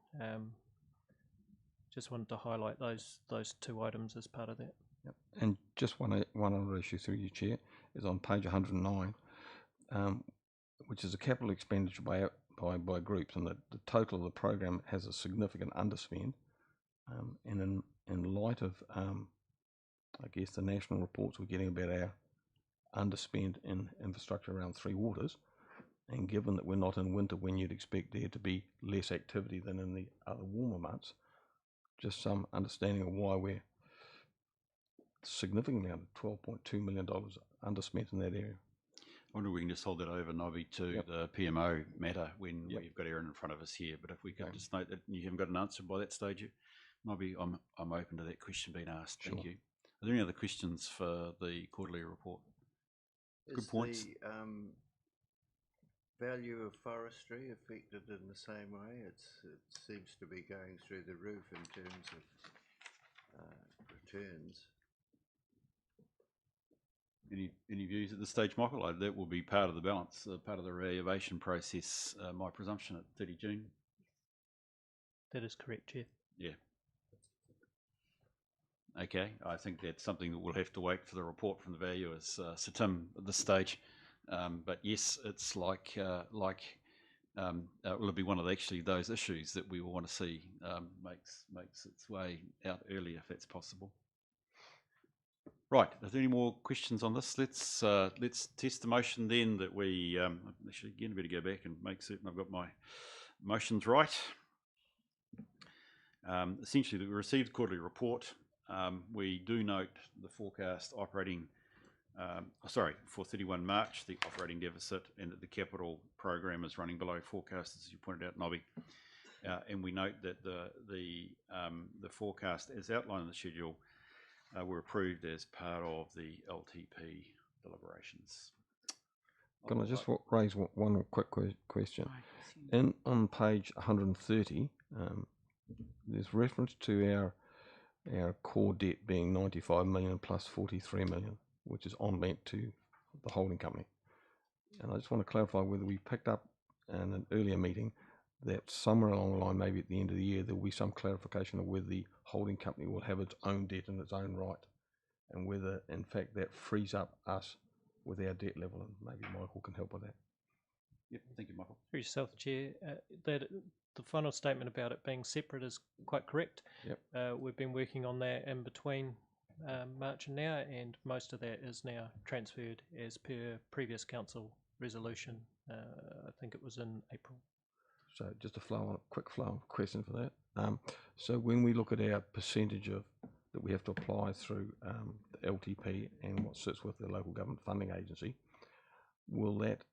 Just wanted to highlight those two items as part of that. Yep. And just one other issue through you, Chair, is on page 109, which is a capital expenditure by groups, and the total of the program has a significant underspend. And in light of, I guess, the national reports we're getting about our underspend in infrastructure around Three Waters, and given that we're not in winter when you'd expect there to be less activity than in the other warmer months, just some understanding of why we're significantly under $12.2 million underspent in that area. I wonder if we can just hold that over, Nobby, to the PMO matter when we've got Aaron in front of us here. But if we could just note that you haven't got an answer by that stage, Nobby, I'm open to that question being asked. Thank you. Are there any other questions for the quarterly report? Good points. The value of forestry affected in the same way? It seems to be going through the roof in terms of returns. Any views at this stage, Michael? That will be part of the balance, part of the reevaluation process, my presumption at 30 June. That is correct, Chair. Yeah. Okay, I think that's something that we'll have to wait for the report from the valuers, Sir Tim, at this stage. But yes, it's like will it be one of those issues that we will want to see makes its way out early if that's possible. Right, are there any more questions on this? Let's test the motion then that we, actually again, I better go back and make certain I've got my motions right. Essentially, we received the quarterly report. We do note the forecast operating, for 31 March, the operating deficit, and that the capital program is running below forecast, as you pointed out, Nobby. And we note that the forecast, as outlined in the schedule, were approved as part of the LTP deliberations. Can I just raise one quick question? On page 130, there's reference to our core debt being 95 million plus 43 million, which is on lent to the holding company. And I just want to clarify whether we picked up in an earlier meeting that somewhere along the line, maybe at the end of the year, there will be some clarification of whether the holding company will have its own debt in its own right, and whether, in fact, that frees up us with our debt level, and maybe Michael can help with that. Yep, thank you, Michael. Through yourself, Chair. That the final statement about it being separate is quite correct. Yep. We've been working on that in between March and now, and most of that is now transferred as per previous council resolution. I think it was in April. So just a quick flow of question for that. So when we look at our percentage of that we have to apply through the LTP and what sits with the local government funding agency, will that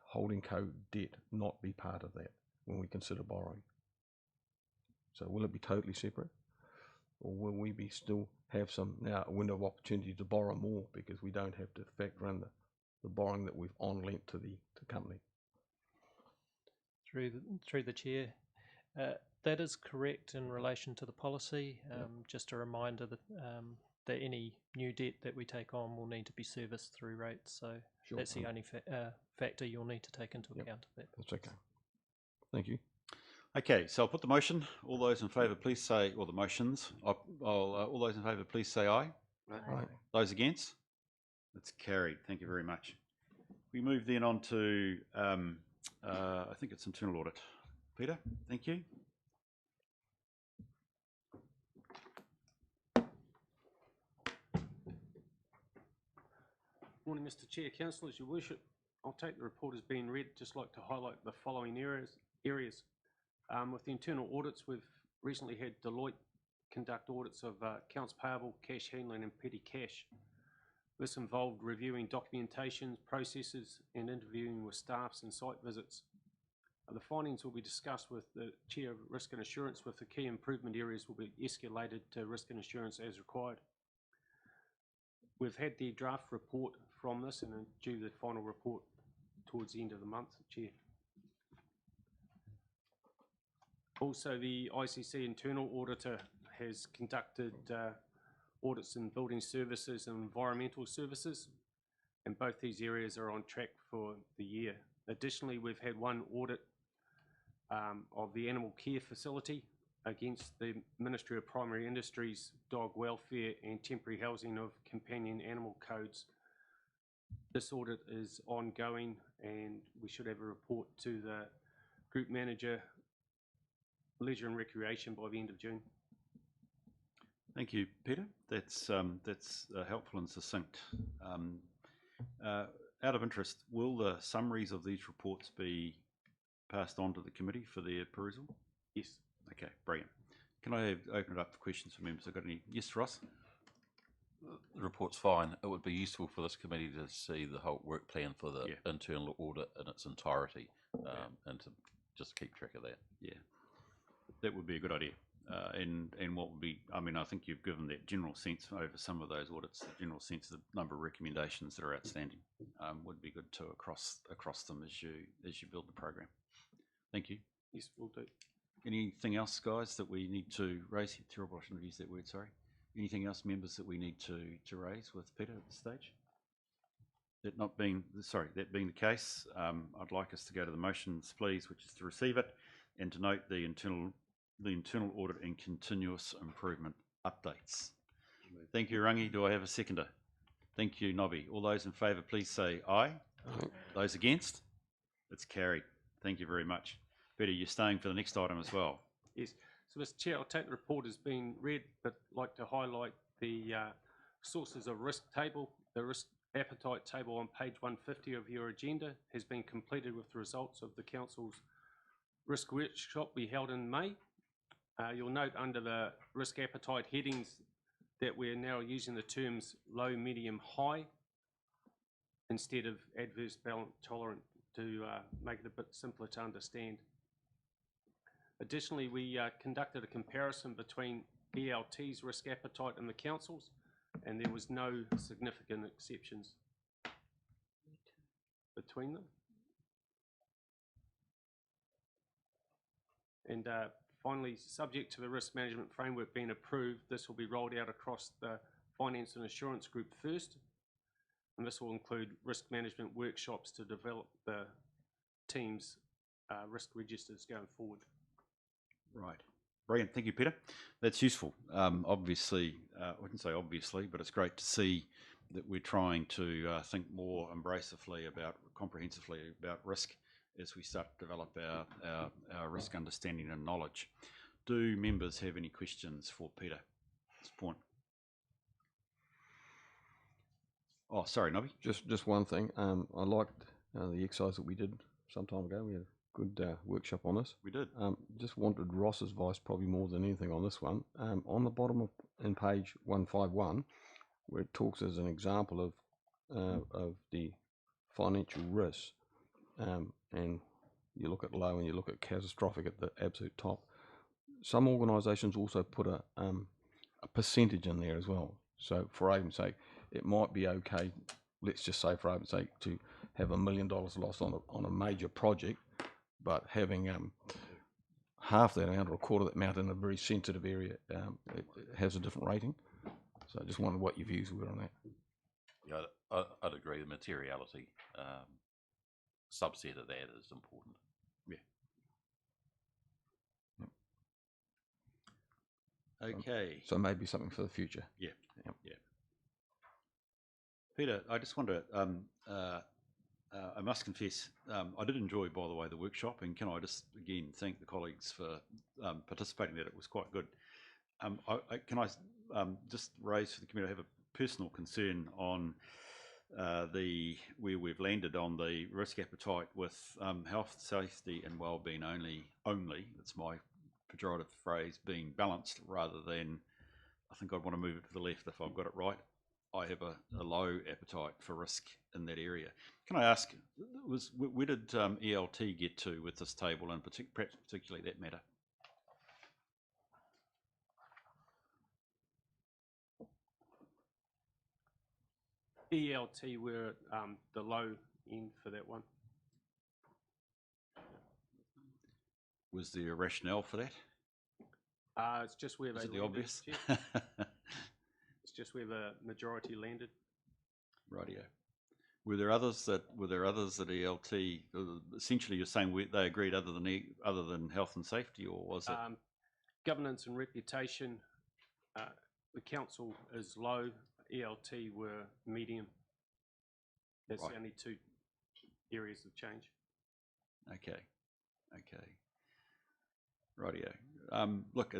holding co debt not be part of that when we consider borrowing? So will it be totally separate, or will we still have a window of opportunity to borrow more because we don't have to factor in the borrowing that we've on lent to the company? Through the chair, that is correct in relation to the policy. Just a reminder that any new debt that we take on will need to be serviced through rates. So that's the only factor you'll need to take into account of that. That's okay. Thank you. Okay, so I'll put the motion. All those in favour, please say, or the motions. All those in favour, please say aye. Aye. Those against? It's carried. Thank you very much. We move then on to, I think it's internal audit. Peter, thank you. Morning, Mr. Chair, Councillors, Your Worship. I'll take the report as being read. Just like to highlight the following areas. With the internal audits, we've recently had Deloitte conduct audits of accounts payable, cash handling and petty cash. This involved reviewing documentation, processes and interviewing with staffs and site visits. The findings will be discussed with the Chair of Risk and Assurance, with the key improvement areas will be escalated to Risk and Assurance as required. We've had the draft report from this and due the final report towards the end of the month, Chair. Also, the ICC internal auditor has conducted audits in building services and environmental services, and both these areas are on track for the year. Additionally, we've had one audit of the animal care facility against the Ministry of Primary Industries dog welfare and temporary housing of companion animal codes. This audit is ongoing and we should have a report to the Group Manager, Leisure and Recreation by the end of June. Thank you, Peter. That's helpful and succinct. Out of interest, will the summaries of these reports be passed on to the committee for their perusal? Yes. Okay, brilliant. Can I open it up for questions from members? I've got any? Yes, Ross? The report's fine. It would be useful for this committee to see the whole work plan for the internal audit in its entirety, and to just keep track of that. Yeah, that would be a good idea. And what would be, I mean, I think you've given that general sense over some of those audits, the general sense of the number of recommendations that are outstanding would be good to across them as you build the program. Thank you. Yes, we'll do. Anything else, guys, that we need to raise? Terrible, I shouldn't have used that word, sorry. Anything else, members, that we need to raise with Peter at this stage? That being the case, I'd like us to go to the motions, please, which is to receive it and to note the internal audit and continuous improvement updates. Thank you, Rangi. Do I have a seconder? Thank you, Nobby. All those in favour, please say aye. Aye. Those against? It's carried. Thank you very much. Peter, you're staying for the next item as well. Yes. So, Mr. Chair, I'll take the report as being read, but like to highlight the sources of risk table. The risk appetite table on page 150 of your agenda has been completed with the results of the Council's risk workshop we held in May. You'll note under the risk appetite headings that we're now using the terms low, medium, high instead of adverse, balanced, tolerant to make it a bit simpler to understand. Additionally, we conducted a comparison between ELT's risk appetite and the Council's, and there was no significant exceptions between them. And finally, subject to the risk management framework being approved, this will be rolled out across the finance and assurance group first, and this will include risk management workshops to develop the team's risk registers going forward. Right. Brilliant. Thank you, Peter. That's useful. Obviously, I wouldn't say obviously, but it's great to see that we're trying to think more comprehensively about risk as we start to develop our risk understanding and knowledge. Do members have any questions for Peter at this point? Oh, sorry, Nobby. Just one thing. I liked the exercise that we did some time ago. We had a good workshop on this. We did. Just wanted Ross's advice probably more than anything on this one. On the bottom in page 151, where it talks as an example of the financial risks, and you look at low and you look at catastrophic at the absolute top. Some organisations also put a percentage in there as well. So for argument's sake, it might be okay, let's just say for argument's sake, to have $1 million loss on a major project, but having half that amount or a quarter of that amount in a very sensitive area, it has a different rating. So I just wondered what your views were on that. Yeah, I'd agree. The materiality subset of that is important. Yeah. Okay. So maybe something for the future. Yeah. Yeah. Peter, I just wonder, I must confess, I did enjoy, by the way, the workshop, and can I just again thank the colleagues for participating in that. It was quite good. Can I just raise for the committee, I have a personal concern on where we've landed on the risk appetite with health, safety and well-being only, that's my pejorative phrase, being balanced rather than, I think I'd want to move it to the left if I've got it right. I have a low appetite for risk in that area. Can I ask, where did ELT get to with this table, and perhaps particularly that matter? ELT were the low end for that one. Was there a rationale for that? It's just where they landed. Is it the obvious? It's just where the majority landed. Rightio. Were there others that ELT essentially you're saying they agreed other than health and safety, or was it governance and reputation? The council is low. ELT were medium. That's Right. the only two areas of change. Okay. Rightio. Look,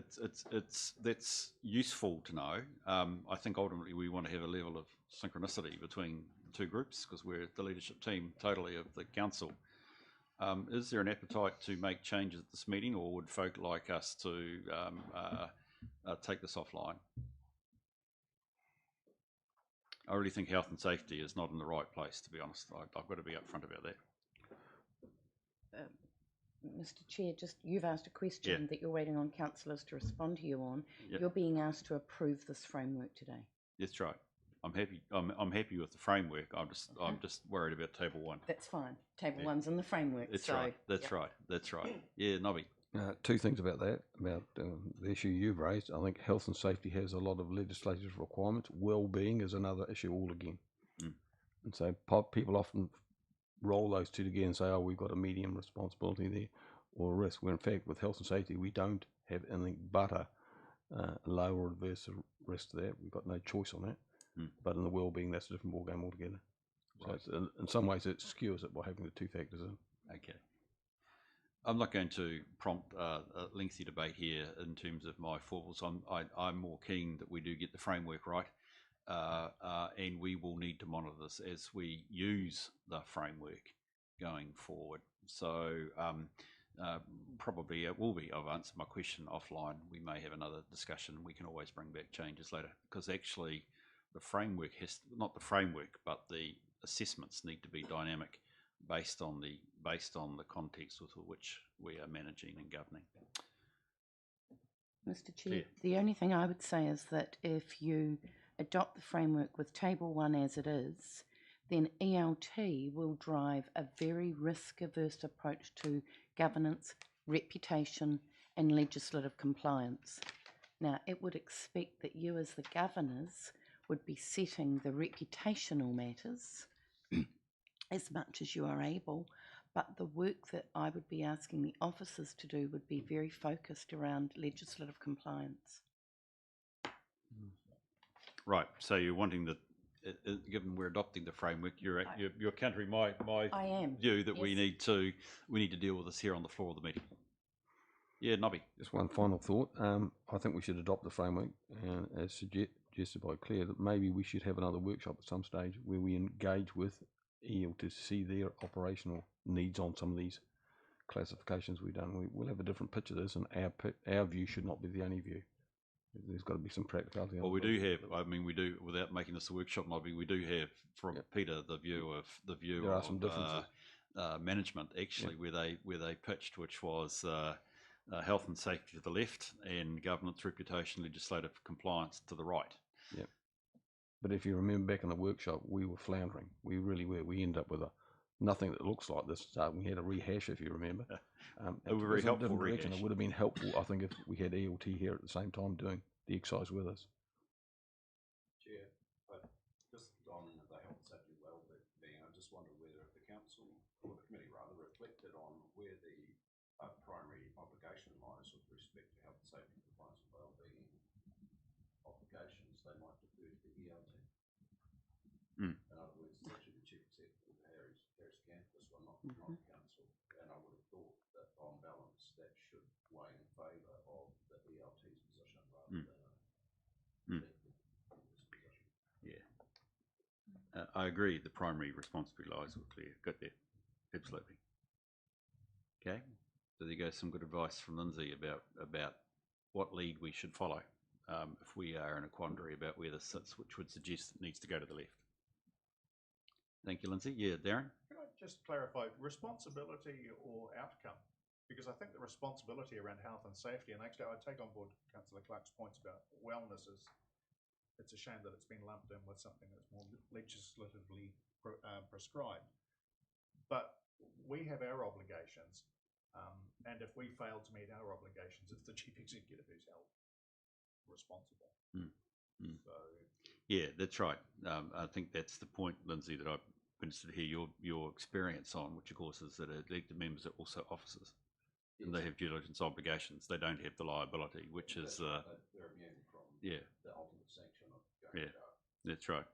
that's useful to know. I think ultimately we want to have a level of synchronicity between the two groups because we're the leadership team totally of the council. Is there an appetite to make changes at this meeting, or would folk like us to take this offline? I really think health and safety is not in the right place, to be honest. I've got to be upfront about that. Mr. Chair, you've asked a question that you're waiting on councillors to respond to you on. Yep. You're being asked to approve this framework today. That's right. I'm happy with the framework. I'm just worried about table one. That's fine. Table one's in the framework. That's right. That's right. Yeah, Nobby. Two things about that, about the issue you've raised. I think health and safety has a lot of legislative requirements. Well-being is another issue all again. And so people often roll those two together and say, oh, we've got a medium responsibility there or a risk, where in fact with health and safety we don't have anything but a low or adverse risk to that. We've got no choice on that. But in the well-being, that's a different ballgame altogether. Right. So in some ways it skews it by having the two factors in. Okay. I'm not going to prompt a lengthy debate here in terms of my foibles. I'm more keen that we do get the framework right. and we will need to monitor this as we use the framework going forward. So probably it will be. I've answered my question offline. We may have another discussion. We can always bring back changes later, because actually the framework has, not the framework, but the assessments need to be dynamic based on the context with which we are managing and governing. Mr. Chair, Chair. the only thing I would say is that if you adopt the framework with Table 1 as it is, then ELT will drive a very risk-averse approach to governance, reputation and legislative compliance. Now, it would expect that you as the governors would be setting the reputational matters as much as you are able, but the work that I would be asking the officers to do would be very focused around legislative compliance. Right. So you're wanting that, given we're adopting the framework, you're countering my view that we need to deal with this here on the floor of the meeting. Yeah, Nobby. Just one final thought. I think we should adopt the framework, and as suggested by Claire, that maybe we should have another workshop at some stage where we engage with EL to see their operational needs on some of these classifications we've done. We'll have a different picture of this, and our view should not be the only view. There's got to be some practicality. Well, we do have. I mean, we do, without making this a workshop, Nobby, we do have from Peter the view There are some differences. Management actually where they pitched, which was health and safety to the left and governance, reputation, legislative compliance to the right. Yeah. But if you remember back in the workshop, we were floundering. We really were. We ended up with nothing that looks like this. We had a rehash, if you remember. It was a very helpful rehash. It would have been helpful, I think, if we had ELT here at the same time doing the exercise with us. Chair, but just on the health, safety, and well-being, I just wonder whether the council, or the committee rather, reflected on where the primary obligation lies with respect to health, safety, compliance, and well-being obligations. They might defer to the ELT. In other words, it's actually the chief executive, Harris Gant, this one, not the council. And I would have thought that on balance, that should weigh in favour of the ELT's position rather than I agree. The primary responsibility lies with Claire. Got there. Absolutely. Okay. So there goes some good advice from Lindsay about what lead we should follow if we are in a quandary about where this sits, which would suggest it needs to go to the left. Thank you, Lindsay. Yeah, Darren? Can I just clarify, responsibility or outcome? Because I think the responsibility around health and safety, and actually I take on board Councillor Clark's points about wellness, it's a shame that it's been lumped in with something that's more legislatively prescribed. But we have our obligations, and if we fail to meet our obligations, it's the chief executive who's held responsible. So, yeah, that's right. I think that's the point, Lindsay, that I'm interested to hear your experience on, which of course is that elected members are also officers. Yes. And they have due diligence obligations. They don't have the liability, which is they're immune from the ultimate sanction of going to jail. That's right.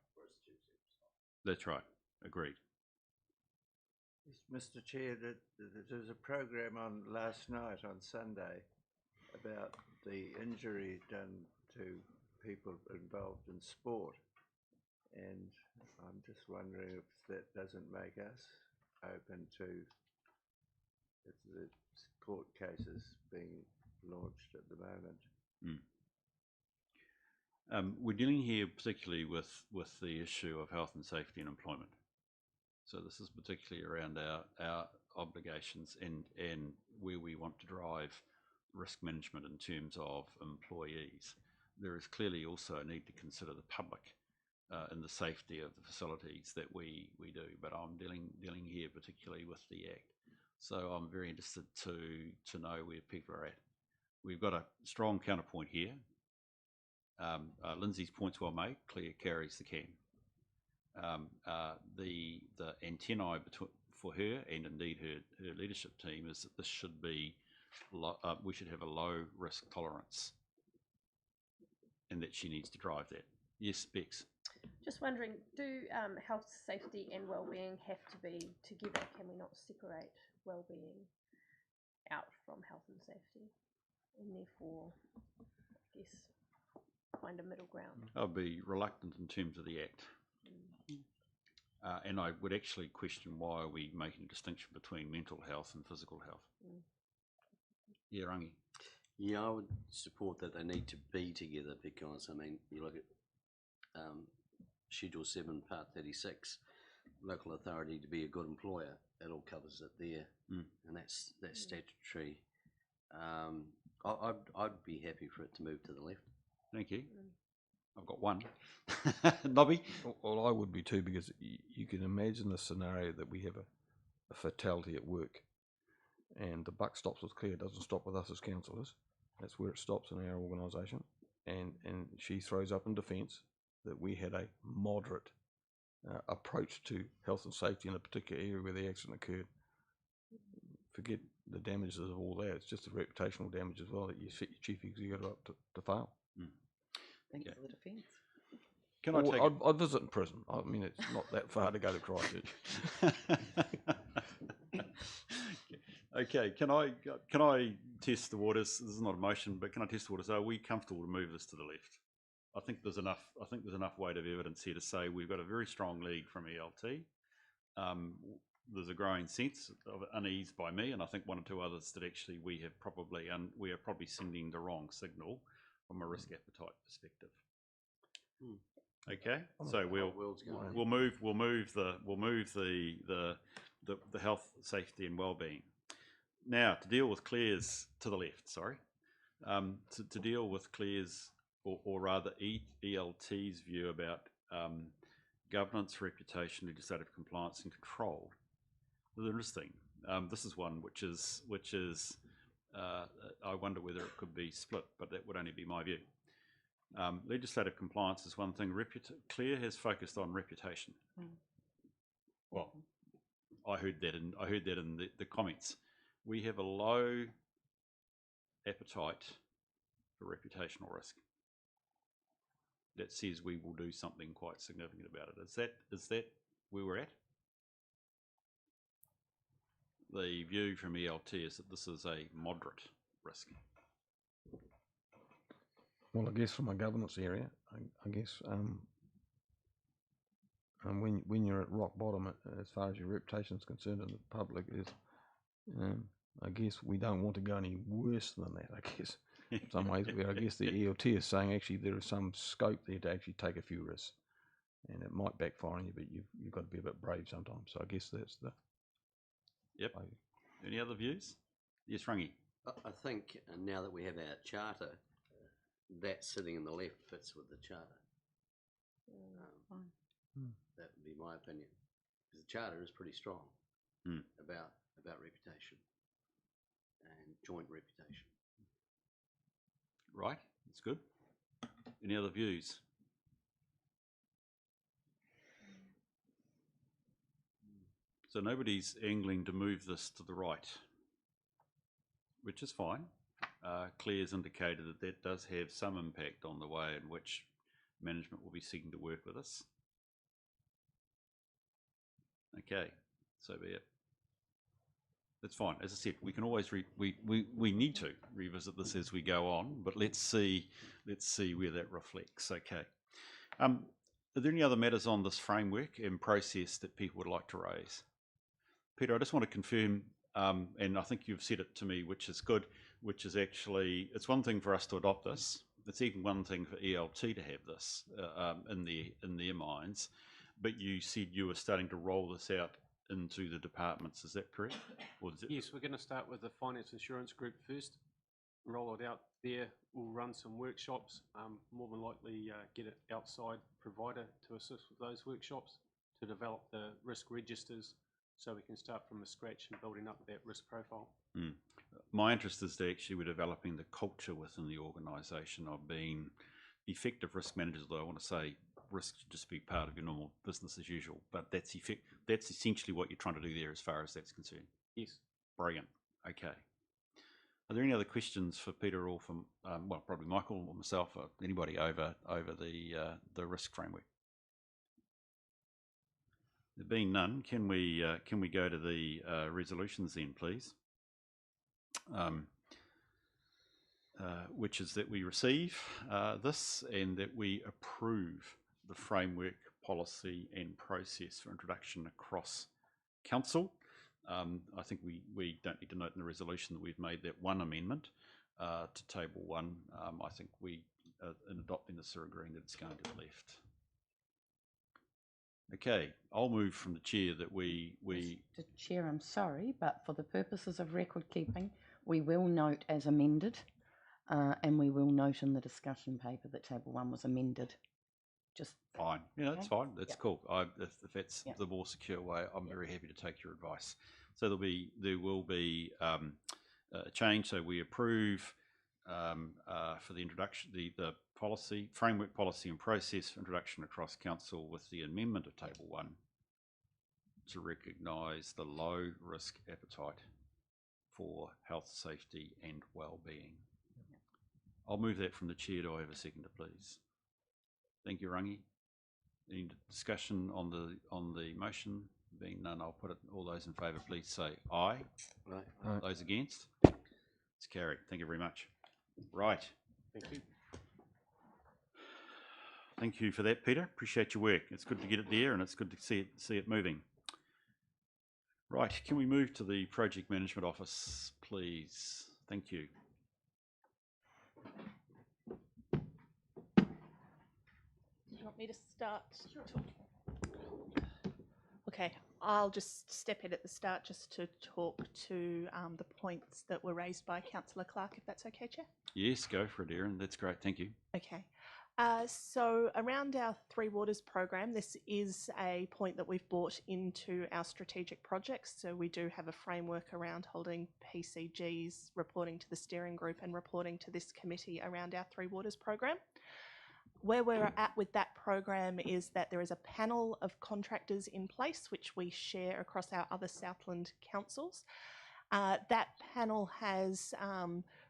That's right. Agreed. Mr. Chair, there was a program on last night on Sunday about the injury done to people involved in sport, and I'm just wondering if that doesn't make us open to the court cases being launched at the moment. We're dealing here particularly with the issue of health and safety and employment. So this is particularly around our obligations and where we want to drive risk management in terms of employees. There is clearly also a need to consider the public and the safety of the facilities that we do, but I'm dealing here particularly with the Act. So I'm very interested to know where people are at. We've got a strong counterpoint here. Lindsay's point's well made. Claire carries the can. The antennae for her and indeed her leadership team is that this should be we should have a low risk tolerance, and that she needs to drive that. Yes, Bex. Just wondering, do health, safety and well-being have to be together? Can we not separate well-being out from health and safety? And therefore, I guess find a middle ground. I'd be reluctant in terms of the Act. And I would actually question why are we making a distinction between mental health and physical health. Yeah, Rangi. Yeah, I would support that they need to be together because, I mean, you look at Schedule 7, Part 36, local authority to be a good employer, it all covers it there, and that's statutory. I'd be happy for it to move to the left. Thank you. I've got one. Nobby? Well, I would be too, because you can imagine the scenario that we have a fatality at work and the buck stops with Claire, doesn't stop with us as councillors. That's where it stops in our organisation. And she throws up in defence that we had a moderate approach to health and safety in a particular area where the accident occurred. Forget the damages of all that. It's just the reputational damage as well that you set your chief executive up to fail. Thanks for the defence. Can I take I'd visit in prison. I mean, it's not that far to go to Christchurch. Okay, can I test the waters? This is not a motion, but can I test the waters? Are we comfortable to move this to the left? I think there's enough weight of evidence here to say we've got a very strong lead from ELT. There's a growing sense of unease by me, and I think one or two others, that actually we are probably sending the wrong signal from a risk appetite perspective. Okay, so we'll move the health, safety, and well-being. Now, to deal with Claire's to the left, sorry, to deal with Claire's or rather ELT's view about governance, reputation, legislative compliance, and control. It's interesting. This is one which is I wonder whether it could be split, but that would only be my view. Legislative compliance is one thing. Claire has focused on reputation. Well, I heard that in the comments. We have a low appetite for reputational risk. That says we will do something quite significant about it. Is that where we're at? The view from ELT is that this is a moderate risk. Well, I guess from a governance area, I guess when you're at rock bottom as far as your reputation is concerned in the public, is I guess we don't want to go any worse than that. I guess in some ways, where I guess the ELT is saying actually there is some scope there to actually take a few risks, and it might backfire on you, but you've got to be a bit brave sometimes. So I guess that's the. Yep. Any other views? Yes, Rangi. I think now that we have our charter, that sitting in the left fits with the charter. That would be my opinion, because the charter is pretty strong about reputation and joint reputation. Right, that's good. Any other views? So nobody's angling to move this to the right, which is fine. Claire's indicated that that does have some impact on the way in which management will be seeking to work with us. Okay, so be it. That's fine. As I said, we can always we need to revisit this as we go on, but let's see where that reflects. Okay. Are there any other matters on this framework and process that people would like to raise? Peter, I just want to confirm, and I think you've said it to me, which is good, which is actually, it's one thing for us to adopt this. It's even one thing for ELT to have this in their minds, but you said you were starting to roll this out into the departments. Is that correct? Or is it... Yes, we're going to start with the finance insurance group first, roll it out there. We'll run some workshops, more than likely get an outside provider to assist with those workshops to develop the risk registers, so we can start from the scratch and building up that risk profile. My interest is that actually we're developing the culture within the organisation of being effective risk managers. Though I want to say risk should just be part of your normal business as usual, but that's essentially what you're trying to do there as far as that's concerned. Yes. Brilliant. Okay. Are there any other questions for Peter or from, well, probably Michael or myself or anybody over the risk framework? There being none, can we go to the resolutions then, please? which is that we receive this and that we approve the framework, policy and process for introduction across council. I think we don't need to note in the resolution that we've made that one amendment to table 1. I think we, in adopting this, are agreeing that it's going to the left. Okay, I'll move from the chair that we... Mr. Chair, I'm sorry, but for the purposes of record keeping, we will note as amended, and we will note in the discussion paper that table 1 was amended. Just fine. Yeah, that's fine. That's cool. If that's Yep. the more secure way, I'm very happy to take your advice. So there will be a change. So we approve for the introduction, the policy, framework, policy and process for introduction across council with the amendment of table 1 to recognise the low risk appetite for health, safety and well-being. I'll move that from the chair. Do I have a seconder, please? Thank you, Rangi. Any discussion on the motion? Being none, I'll put it. All those in favour, please say aye. Aye. Those against? It's carried. Thank you very much. Right. Thank you. Thank you for that, Peter. Appreciate your work. It's good to get it there, and it's good to see it moving. Right. Can we move to the Project Management Office, please? Thank you. Do you want me to start? Okay, I'll just step in at the start just to talk to the points that were raised by Councillor Clark, if that's okay, Chair. Yes, go for it, Erin. That's great. Thank you. Okay. So around our Three Waters program, this is a point that we've brought into our strategic projects. So we do have a framework around holding PCGs, reporting to the steering group and reporting to this committee around our Three Waters program. Where we're at with that program is that there is a panel of contractors in place, which we share across our other Southland councils. That panel has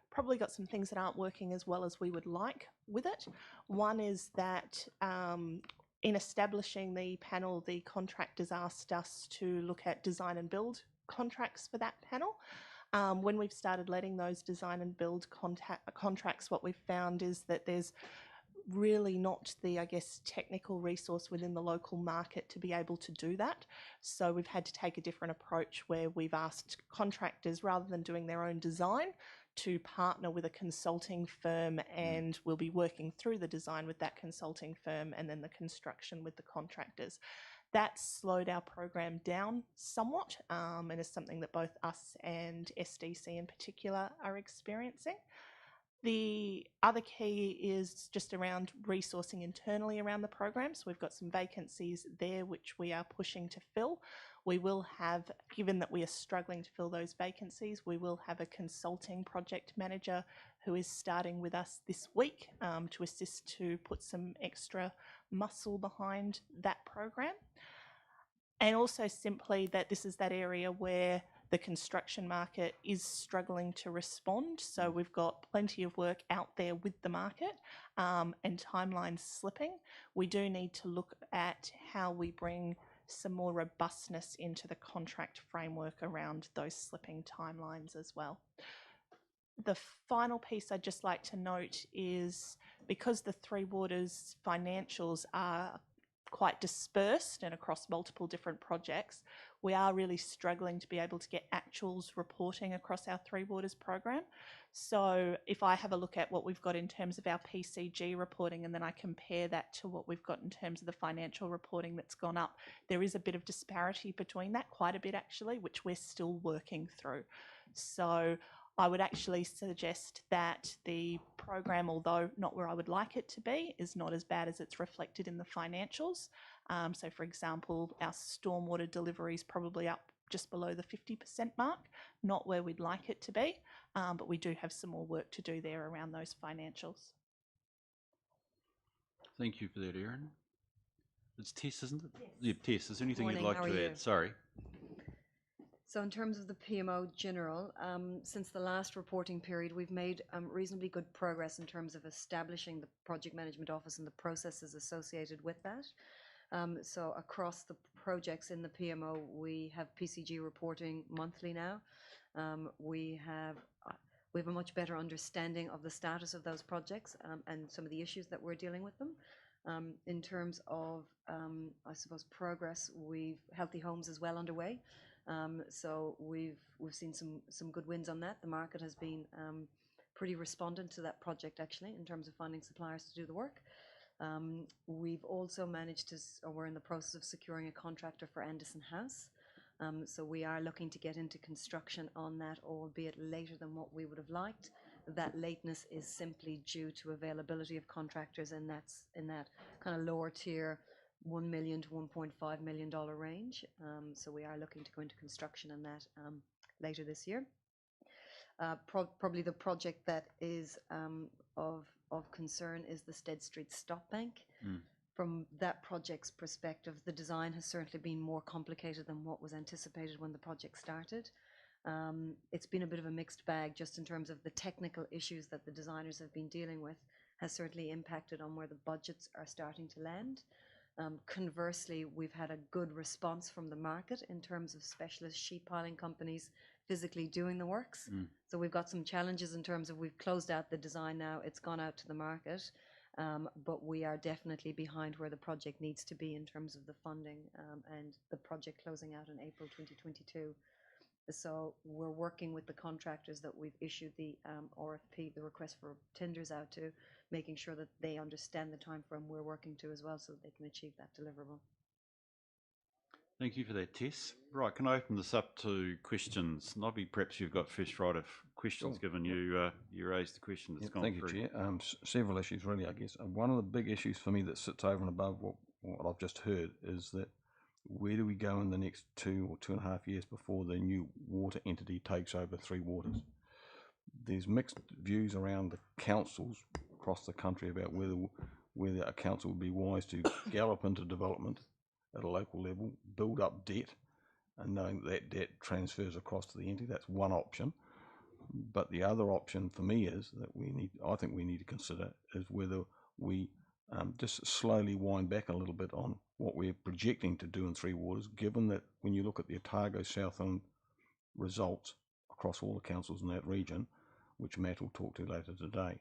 probably got some things that aren't working as well as we would like with it. One is that in establishing the panel, the contractors asked us to look at design and build contracts for that panel. When we've started letting those design and build contracts, what we've found is that there's really not the, I guess, technical resource within the local market to be able to do that. So we've had to take a different approach where we've asked contractors, rather than doing their own design, to partner with a consulting firm, and we'll be working through the design with that consulting firm and then the construction with the contractors. That slowed our program down somewhat, and is something that both us and SDC in particular are experiencing. The other key is just around resourcing internally around the program. So we've got some vacancies there which we are pushing to fill. We will have, given that we are struggling to fill those vacancies, we will have a consulting project manager who is starting with us this week to assist to put some extra muscle behind that program. And also simply that this is that area where the construction market is struggling to respond. So we've got plenty of work out there with the market and timelines slipping. We do need to look at how we bring some more robustness into the contract framework around those slipping timelines as well. The final piece I'd just like to note is because the Three Waters financials are quite dispersed and across multiple different projects, we are really struggling to be able to get actuals reporting across our Three Waters program. So if I have a look at what we've got in terms of our PCG reporting and then I compare that to what we've got in terms of the financial reporting that's gone up, there is a bit of disparity between that, quite a bit actually, which we're still working through. So I would actually suggest that the program, although not where I would like it to be, is not as bad as it's reflected in the financials. So for example, our stormwater delivery is probably up just below the 50% mark, not where we'd like it to be, but we do have some more work to do there around those financials. Thank you for that, Erin. It's Tess, isn't it? Yes. Yeah, Tess, is there anything Morning, you'd like how are to you? add? Sorry. So in terms of the PMO General, since the last reporting period, we've made reasonably good progress in terms of establishing the Project Management Office and the processes associated with that. So across the projects in the PMO, we have PCG reporting monthly now. We have we have a much better understanding of the status of those projects and some of the issues that we're dealing with them. In terms of, I suppose, progress, Healthy Homes is well underway. So we've seen some good wins on that. The market has been pretty respondent to that project, actually, in terms of finding suppliers to do the work. We've also managed to, or we're in the process of securing a contractor for Anderson House. So we are looking to get into construction on that, albeit later than what we would have liked. That lateness is simply due to availability of contractors, and that's in that kind of lower tier $1 million to $1.5 million range. So we are looking to go into construction on that later this year. Probably the project that is of concern is the Stead Street Stop Bank. From that project's perspective, the design has certainly been more complicated than what was anticipated when the project started. It's been a bit of a mixed bag just in terms of the technical issues that the designers have been dealing with has certainly impacted on where the budgets are starting to land. Conversely, we've had a good response from the market in terms of specialist sheet piling companies physically doing the works. So we've got some challenges in terms of we've closed out the design now, it's gone out to the market, but we are definitely behind where the project needs to be in terms of the funding and the project closing out in April 2022. So we're working with the contractors that we've issued the RFP, the request for tenders out to, making sure that they understand the time frame we're working to as well so that they can achieve that deliverable. Thank you for that, Tess. Right, can I open this up to questions? Nobby, perhaps you've got first right of questions, given you raised the question that's gone through. Thank you, Chair. Several issues, really, I guess. One of the big issues for me that sits over and above what I've just heard is that where do we go in the next 2 or 2.5 years before the new water entity takes over Three Waters? There's mixed views around the councils across the country about whether a council would be wise to gallop into development at a local level, build up debt, and knowing that debt transfers across to the entity. That's one option. But the other option for me is that I think we need to consider is whether we just slowly wind back a little bit on what we're projecting to do in Three Waters, given that when you look at the Otago Southland results across all the councils in that region, which Matt will talk to later today,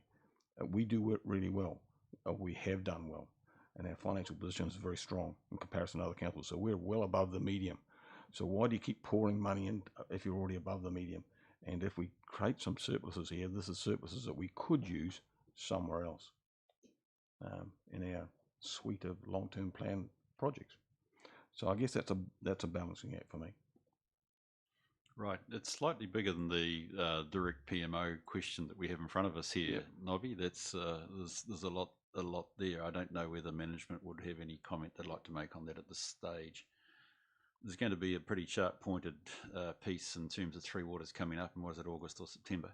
we do it really well. We have done well, and our financial position is very strong in comparison to other councils. So we're well above the medium. So why do you keep pouring money in if you're already above the medium? And if we create some surpluses here, this is surpluses that we could use somewhere else in our suite of long-term plan projects. So I guess that's a balancing act for me. Right, it's slightly bigger than the direct PMO question that we have in front of us here, Nobby. That's there's a lot there. I don't know whether management would have any comment they'd like to make on that at this stage. There's going to be a pretty sharp-pointed piece in terms of Three Waters coming up, and was it August or September?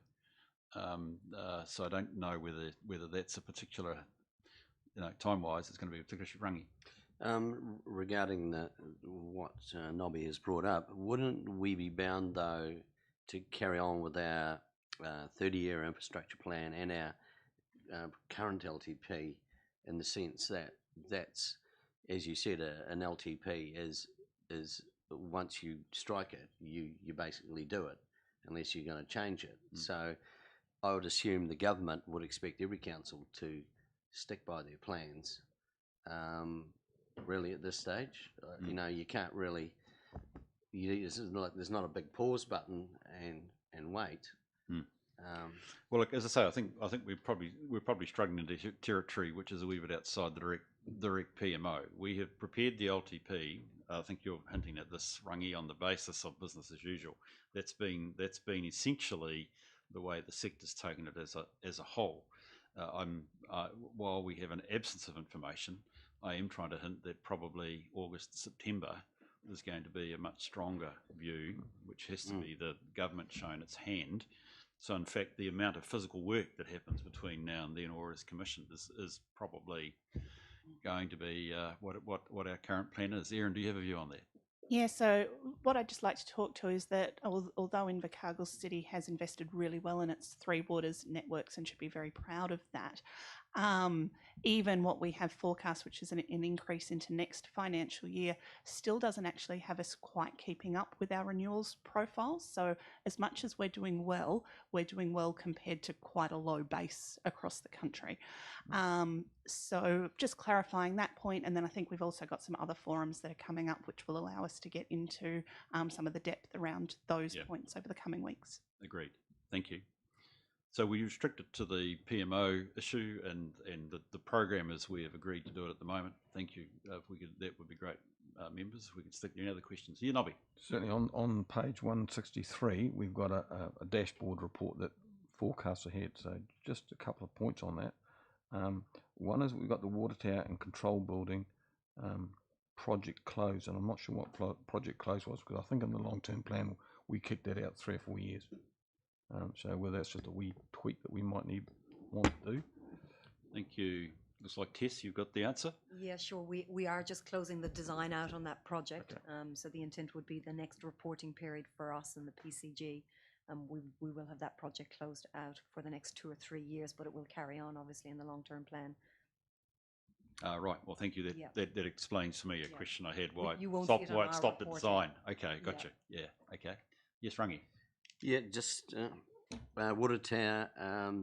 So I don't know whether that's a particular, time-wise, it's going to be a particular rangi. Regarding what Nobby has brought up, wouldn't we be bound, though, to carry on with our 30-year infrastructure plan and our current LTP in the sense that that's, as you said, an LTP is once you strike it, you basically do it, unless you're going to change it. So I would assume the government would expect every council to stick by their plans. Really, at this stage, you can't really. There's not a big pause button and wait. Well, look, as I say, I think we're probably struggling into territory which is a wee bit outside the direct PMO. We have prepared the LTP. I think you're hinting at this, rangi, on the basis of business as usual. That's been essentially the way the sector's taken it as a whole. While we have an absence of information, I am trying to hint that probably August, September is going to be a much stronger view, which has to be the government showing its hand. So in fact, the amount of physical work that happens between now and then, or is commissioned, is probably going to be what our current plan is. Erin, do you have a view on that? Yeah, so what I'd just like to talk to is that although Invercargill City has invested really well in its Three Waters networks and should be very proud of that, Even what we have forecast, which is an increase into next financial year, still doesn't actually have us quite keeping up with our renewals profile. So as much as we're doing well compared to quite a low base across the country. So just clarifying that point, and then I think we've also got some other forums that are coming up which will allow us to get into some of the depth around those points over the coming weeks. Agreed. Thank you. So we restricted to the PMO issue and the program as we have agreed to do it at the moment. Thank you. If we could, that would be great, members. If we could stick to any other questions. Yeah, Nobby. Certainly on page 163, we've got a dashboard report that forecasts ahead. So just a couple of points on that. One is we've got the water tower and control building project close, and I'm not sure what project close was, because I think in the long-term plan we kicked that out 3 or 4 years. So whether that's just a wee tweak that we might want to do. Thank you. Looks like Tess, you've got the answer. Yeah, sure. We are just closing the design out on that project. Okay. So the intent would be the next reporting period for us in the PCG. We will have that project closed out for the next 2 or 3 years, but it will carry on obviously in the long-term plan. Right. Well, thank you. That explains to me a question I had. Why it stopped at design. Okay, gotcha. Yeah. Okay. Yes, Rangi. Yeah, just water tower.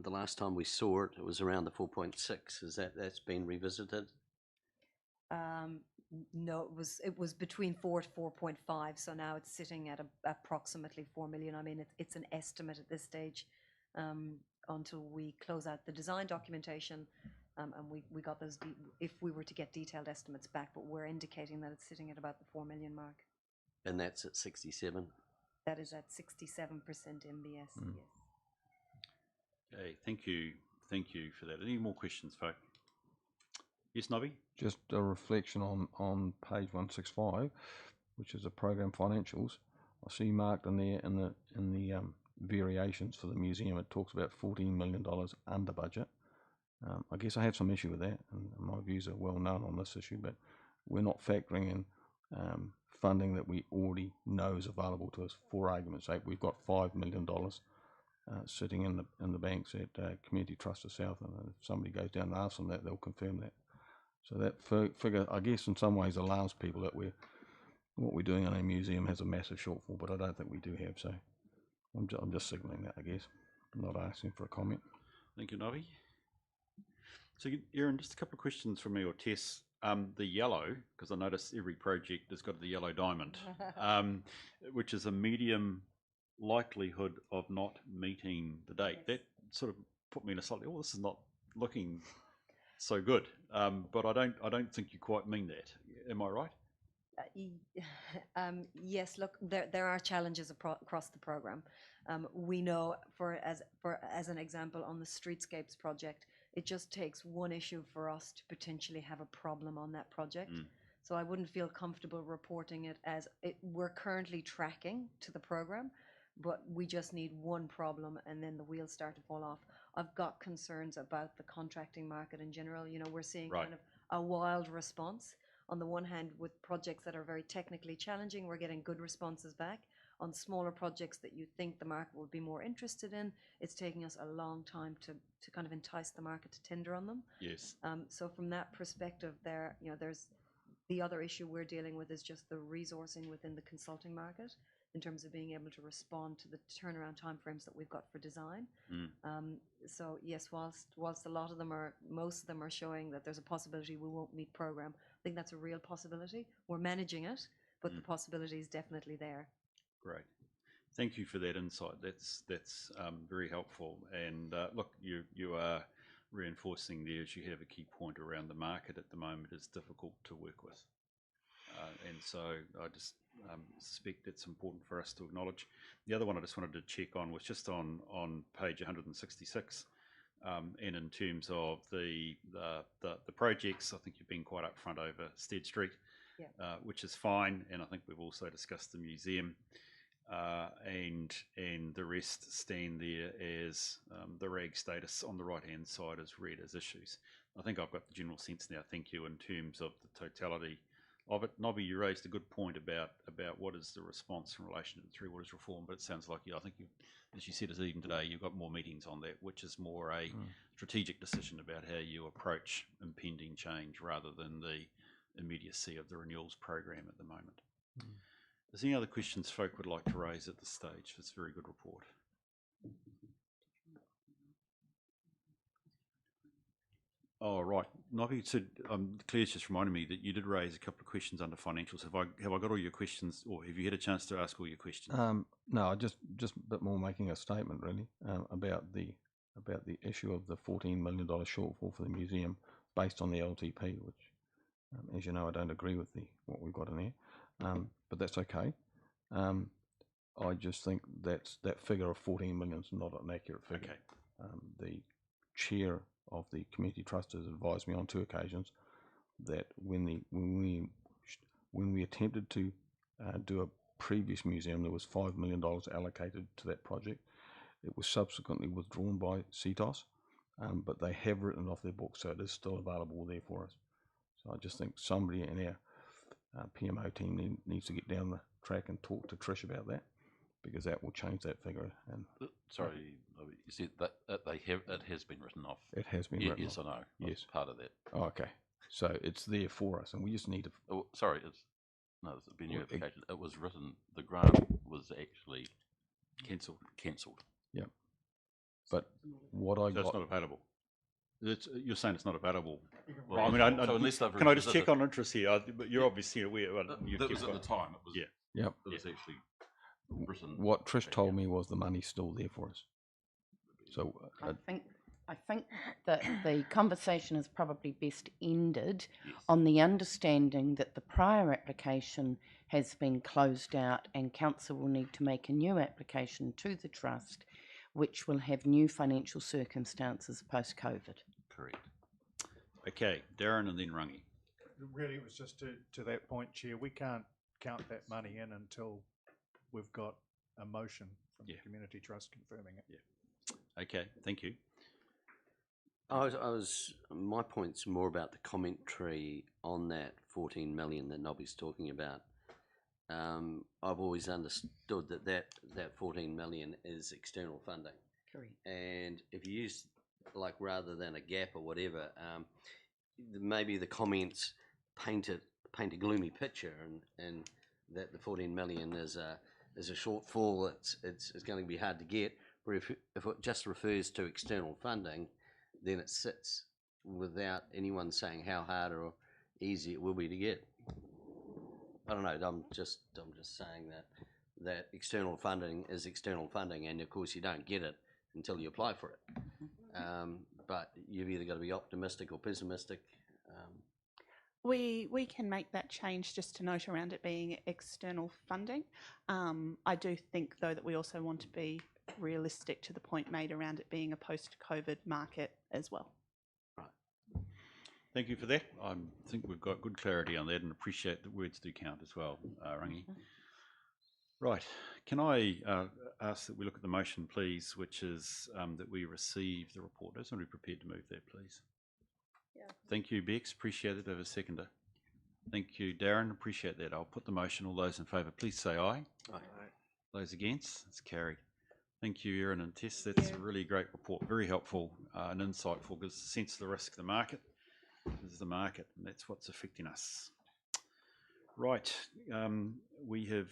The last time we saw it, it was around the 4.6. Is that's been revisited? No, it was between 4 to 4.5. So now it's sitting at approximately 4 million. I mean, it's an estimate at this stage until we close out the design documentation. And we got those, if we were to get detailed estimates back, but we're indicating that it's sitting at about the 4 million mark. And that's at 67? That is at 67% MBS, yes. Okay, thank you for that. Any more questions, folk? Yes, Nobby? Just a reflection on page 165, which is the program financials. I see marked in there in the variations for the museum, it talks about $14 million under budget. I guess I have some issue with that, and my views are well known on this issue, but we're not factoring in funding that we already know is available to us. For argument's sake, we've got $5 million sitting in the banks at Community Trust of South, and if somebody goes down and asks them that, they'll confirm that. So that figure, I guess, in some ways alarms people that what we're doing in a museum has a massive shortfall, but I don't think we do have. So I'm just signalling that, I guess. I'm not asking for a comment. Thank you, Nobby. So, Erin, just a couple of questions from me or Tess. The yellow, because I notice every project has got the yellow diamond, which is a medium likelihood of not meeting the date. Yes. That sort of put me in a slightly, this is not looking so good. But I don't think you quite mean that. Am I right? Yes. Look, there are challenges across the program. We know, as an example, on the Streetscapes project, it just takes one issue for us to potentially have a problem on that project. So I wouldn't feel comfortable reporting it as we're currently tracking to the program, but we just need one problem and then the wheels start to fall off. I've got concerns about the contracting market in general. You know, we're seeing kind of a wild response. On the one hand, with projects that are very technically challenging, we're getting good responses back. On smaller projects that you think the market would be more interested in, it's taking us a long time to kind of entice the market to tender on them. Yes. So from that perspective, there's the other issue we're dealing with is just the resourcing within the consulting market in terms of being able to respond to the turnaround timeframes that we've got for design. So yes, whilst most of them are showing that there's a possibility we won't meet program, I think that's a real possibility. We're managing it, but the possibility is definitely there. Great. Thank you for that insight. That's very helpful. And look, you are reinforcing there, as you have a key point around the market at the moment is difficult to work with. And so I just suspect it's important for us to acknowledge. The other one I just wanted to check on was just on page 166. And in terms of the projects, I think you've been quite upfront over Stead Street, which is fine. And I think we've also discussed the museum. And the rest stand there as the RAG status on the right-hand side is read as issues. I think I've got the general sense now, thank you, in terms of the totality of it. Nobby, you raised a good point about what is the response in relation to the Three Waters reform, but it sounds like I think as you said, as even today, you've got more meetings on that, which is more a strategic decision about how you approach impending change rather than the immediacy of the renewals program at the moment. Is there any other questions folk would like to raise at this stage? It's a very good report. Oh, right. Nobby said, Claire's just reminded me that you did raise a couple of questions under financials. Have I got all your questions, or have you had a chance to ask all your questions? No, I just a bit more making a statement really about the issue of the $14 million shortfall for the museum based on the LTP, which, as you know, I don't agree with what we've got in there, but that's okay. I just think that figure of 14 million is not an accurate figure. Okay. The chair of the community trust has advised me on 2 occasions that when we attempted to do a previous museum, there was $5 million allocated to that project. It was subsequently withdrawn by CETOS, but they have written it off their books, so it is still available there for us. So I just think somebody in our PMO team needs to get down the track and talk to Trish about that, because that will change that figure. And sorry, you said that it has been written off. It has been written off. Yes, I know. Yes, part of that. Oh, okay, so it's there for us, and we just need to. Oh, sorry, it's been new application. It was written. The grant was actually cancelled. Yeah, but what I got. It's not available. You're saying it's not available. Well, I mean, so unless they've can I just check on interest here? But you're obviously aware. That was at the time. It was. Yeah. Yep. It was actually written. What Trish told me was the money's still there for us. So I think that the conversation is probably best ended on the understanding that the prior application has been closed out and council will need to make a new application to the trust, which will have new financial circumstances post-COVID. Correct. Okay, Darren and then Rangi. Really, it was just to that point, Chair. We can't count that money in until we've got a motion from the Community Trust confirming it. Yeah. Okay, thank you. My point's more about the commentary on that 14 million that Nobby's talking about. I've always understood that 14 million is external funding. Correct. And if you use, like, rather than a gap or whatever, maybe the comments paint a gloomy picture, and that the 14 million is a shortfall. It's going to be hard to get. But if it just refers to external funding, then it sits without anyone saying how hard or easy it will be to get. I don't know. I'm just saying that external funding is external funding, and of course you don't get it until you apply for it. But you've either got to be optimistic or pessimistic. We can make that change just to note around it being external funding. I do think, though, that we also want to be realistic to the point made around it being a post-COVID market as well. Right. Thank you for that. I think we've got good clarity on that and appreciate that words do count as well, Rangi. Right. Can I ask that we look at the motion, please, which is that we receive the report. I just want to be prepared to move that, please. Yeah. Thank you, Bex. Appreciate it. Over a seconder. Thank you, Darren. Appreciate that. I'll put the motion. All those in favour, please say aye. Aye. Those against? It's carried. Thank you, Erin and Tess. That's a really great report. Very helpful and insightful. Gives a sense of the risk of the market. This is the market, and that's what's affecting us. Right. We have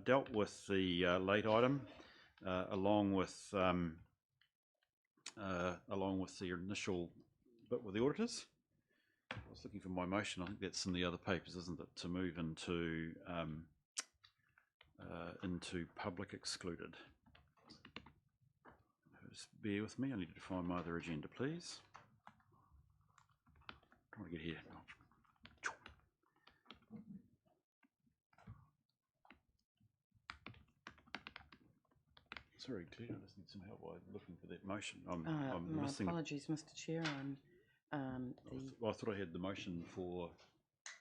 dealt with the late item along with the initial bit with the auditors. I was looking for my motion. I think that's in the other papers, isn't it? To move into public excluded. Just bear with me. I need to find my other agenda, please. I'm trying to get here. Sorry, Claire, I just need some help while looking for that motion. I'm my missing. Apologies, Mr. Chair. I thought I had the motion for.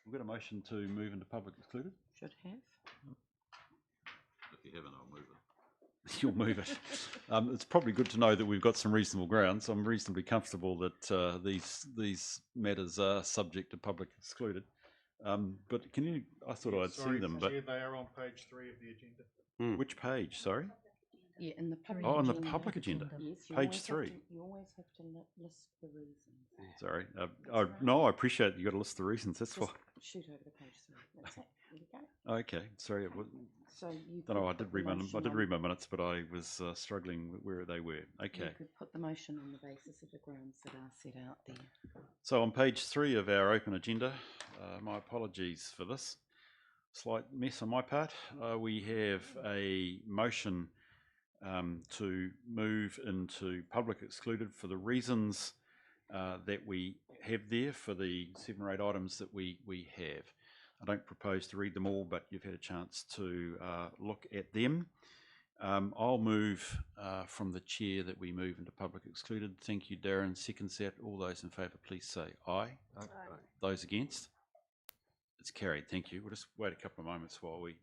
We've got a motion to move into public excluded. Should have. If you haven't, I'll move it. You'll move it. It's probably good to know that we've got some reasonable grounds. I'm reasonably comfortable that these matters are subject to public excluded. But can you, I thought I'd Sorry, seen them, but Chair, they are on page 3 of the agenda. which page, sorry? Yeah, in the public Oh, on the agenda. public agenda, Yes, you page always have 3. you always have to list the reasons. Sorry. No, I appreciate you got to list the reasons, that's Just fine. shoot over to page 3. That's it. There you go. Okay, sorry. It was, So you don't know, I could did put the read motion I did read on- my minutes, but I was struggling with where they were. Okay. You could put the motion on the basis of the grounds that are set out there. So on page 3 of our open agenda, my apologies for this slight mess on my part. We have a motion to move into public excluded for the reasons that we have there for the 7 or 8 items that we have. I don't propose to read them all, but you've had a chance to look at them. I'll move from the chair that we move into public excluded. Thank you, Darren. Seconds that. All those in favour, please say aye. Aye. Those against? It's carried. Thank you. We'll just wait a couple of moments while we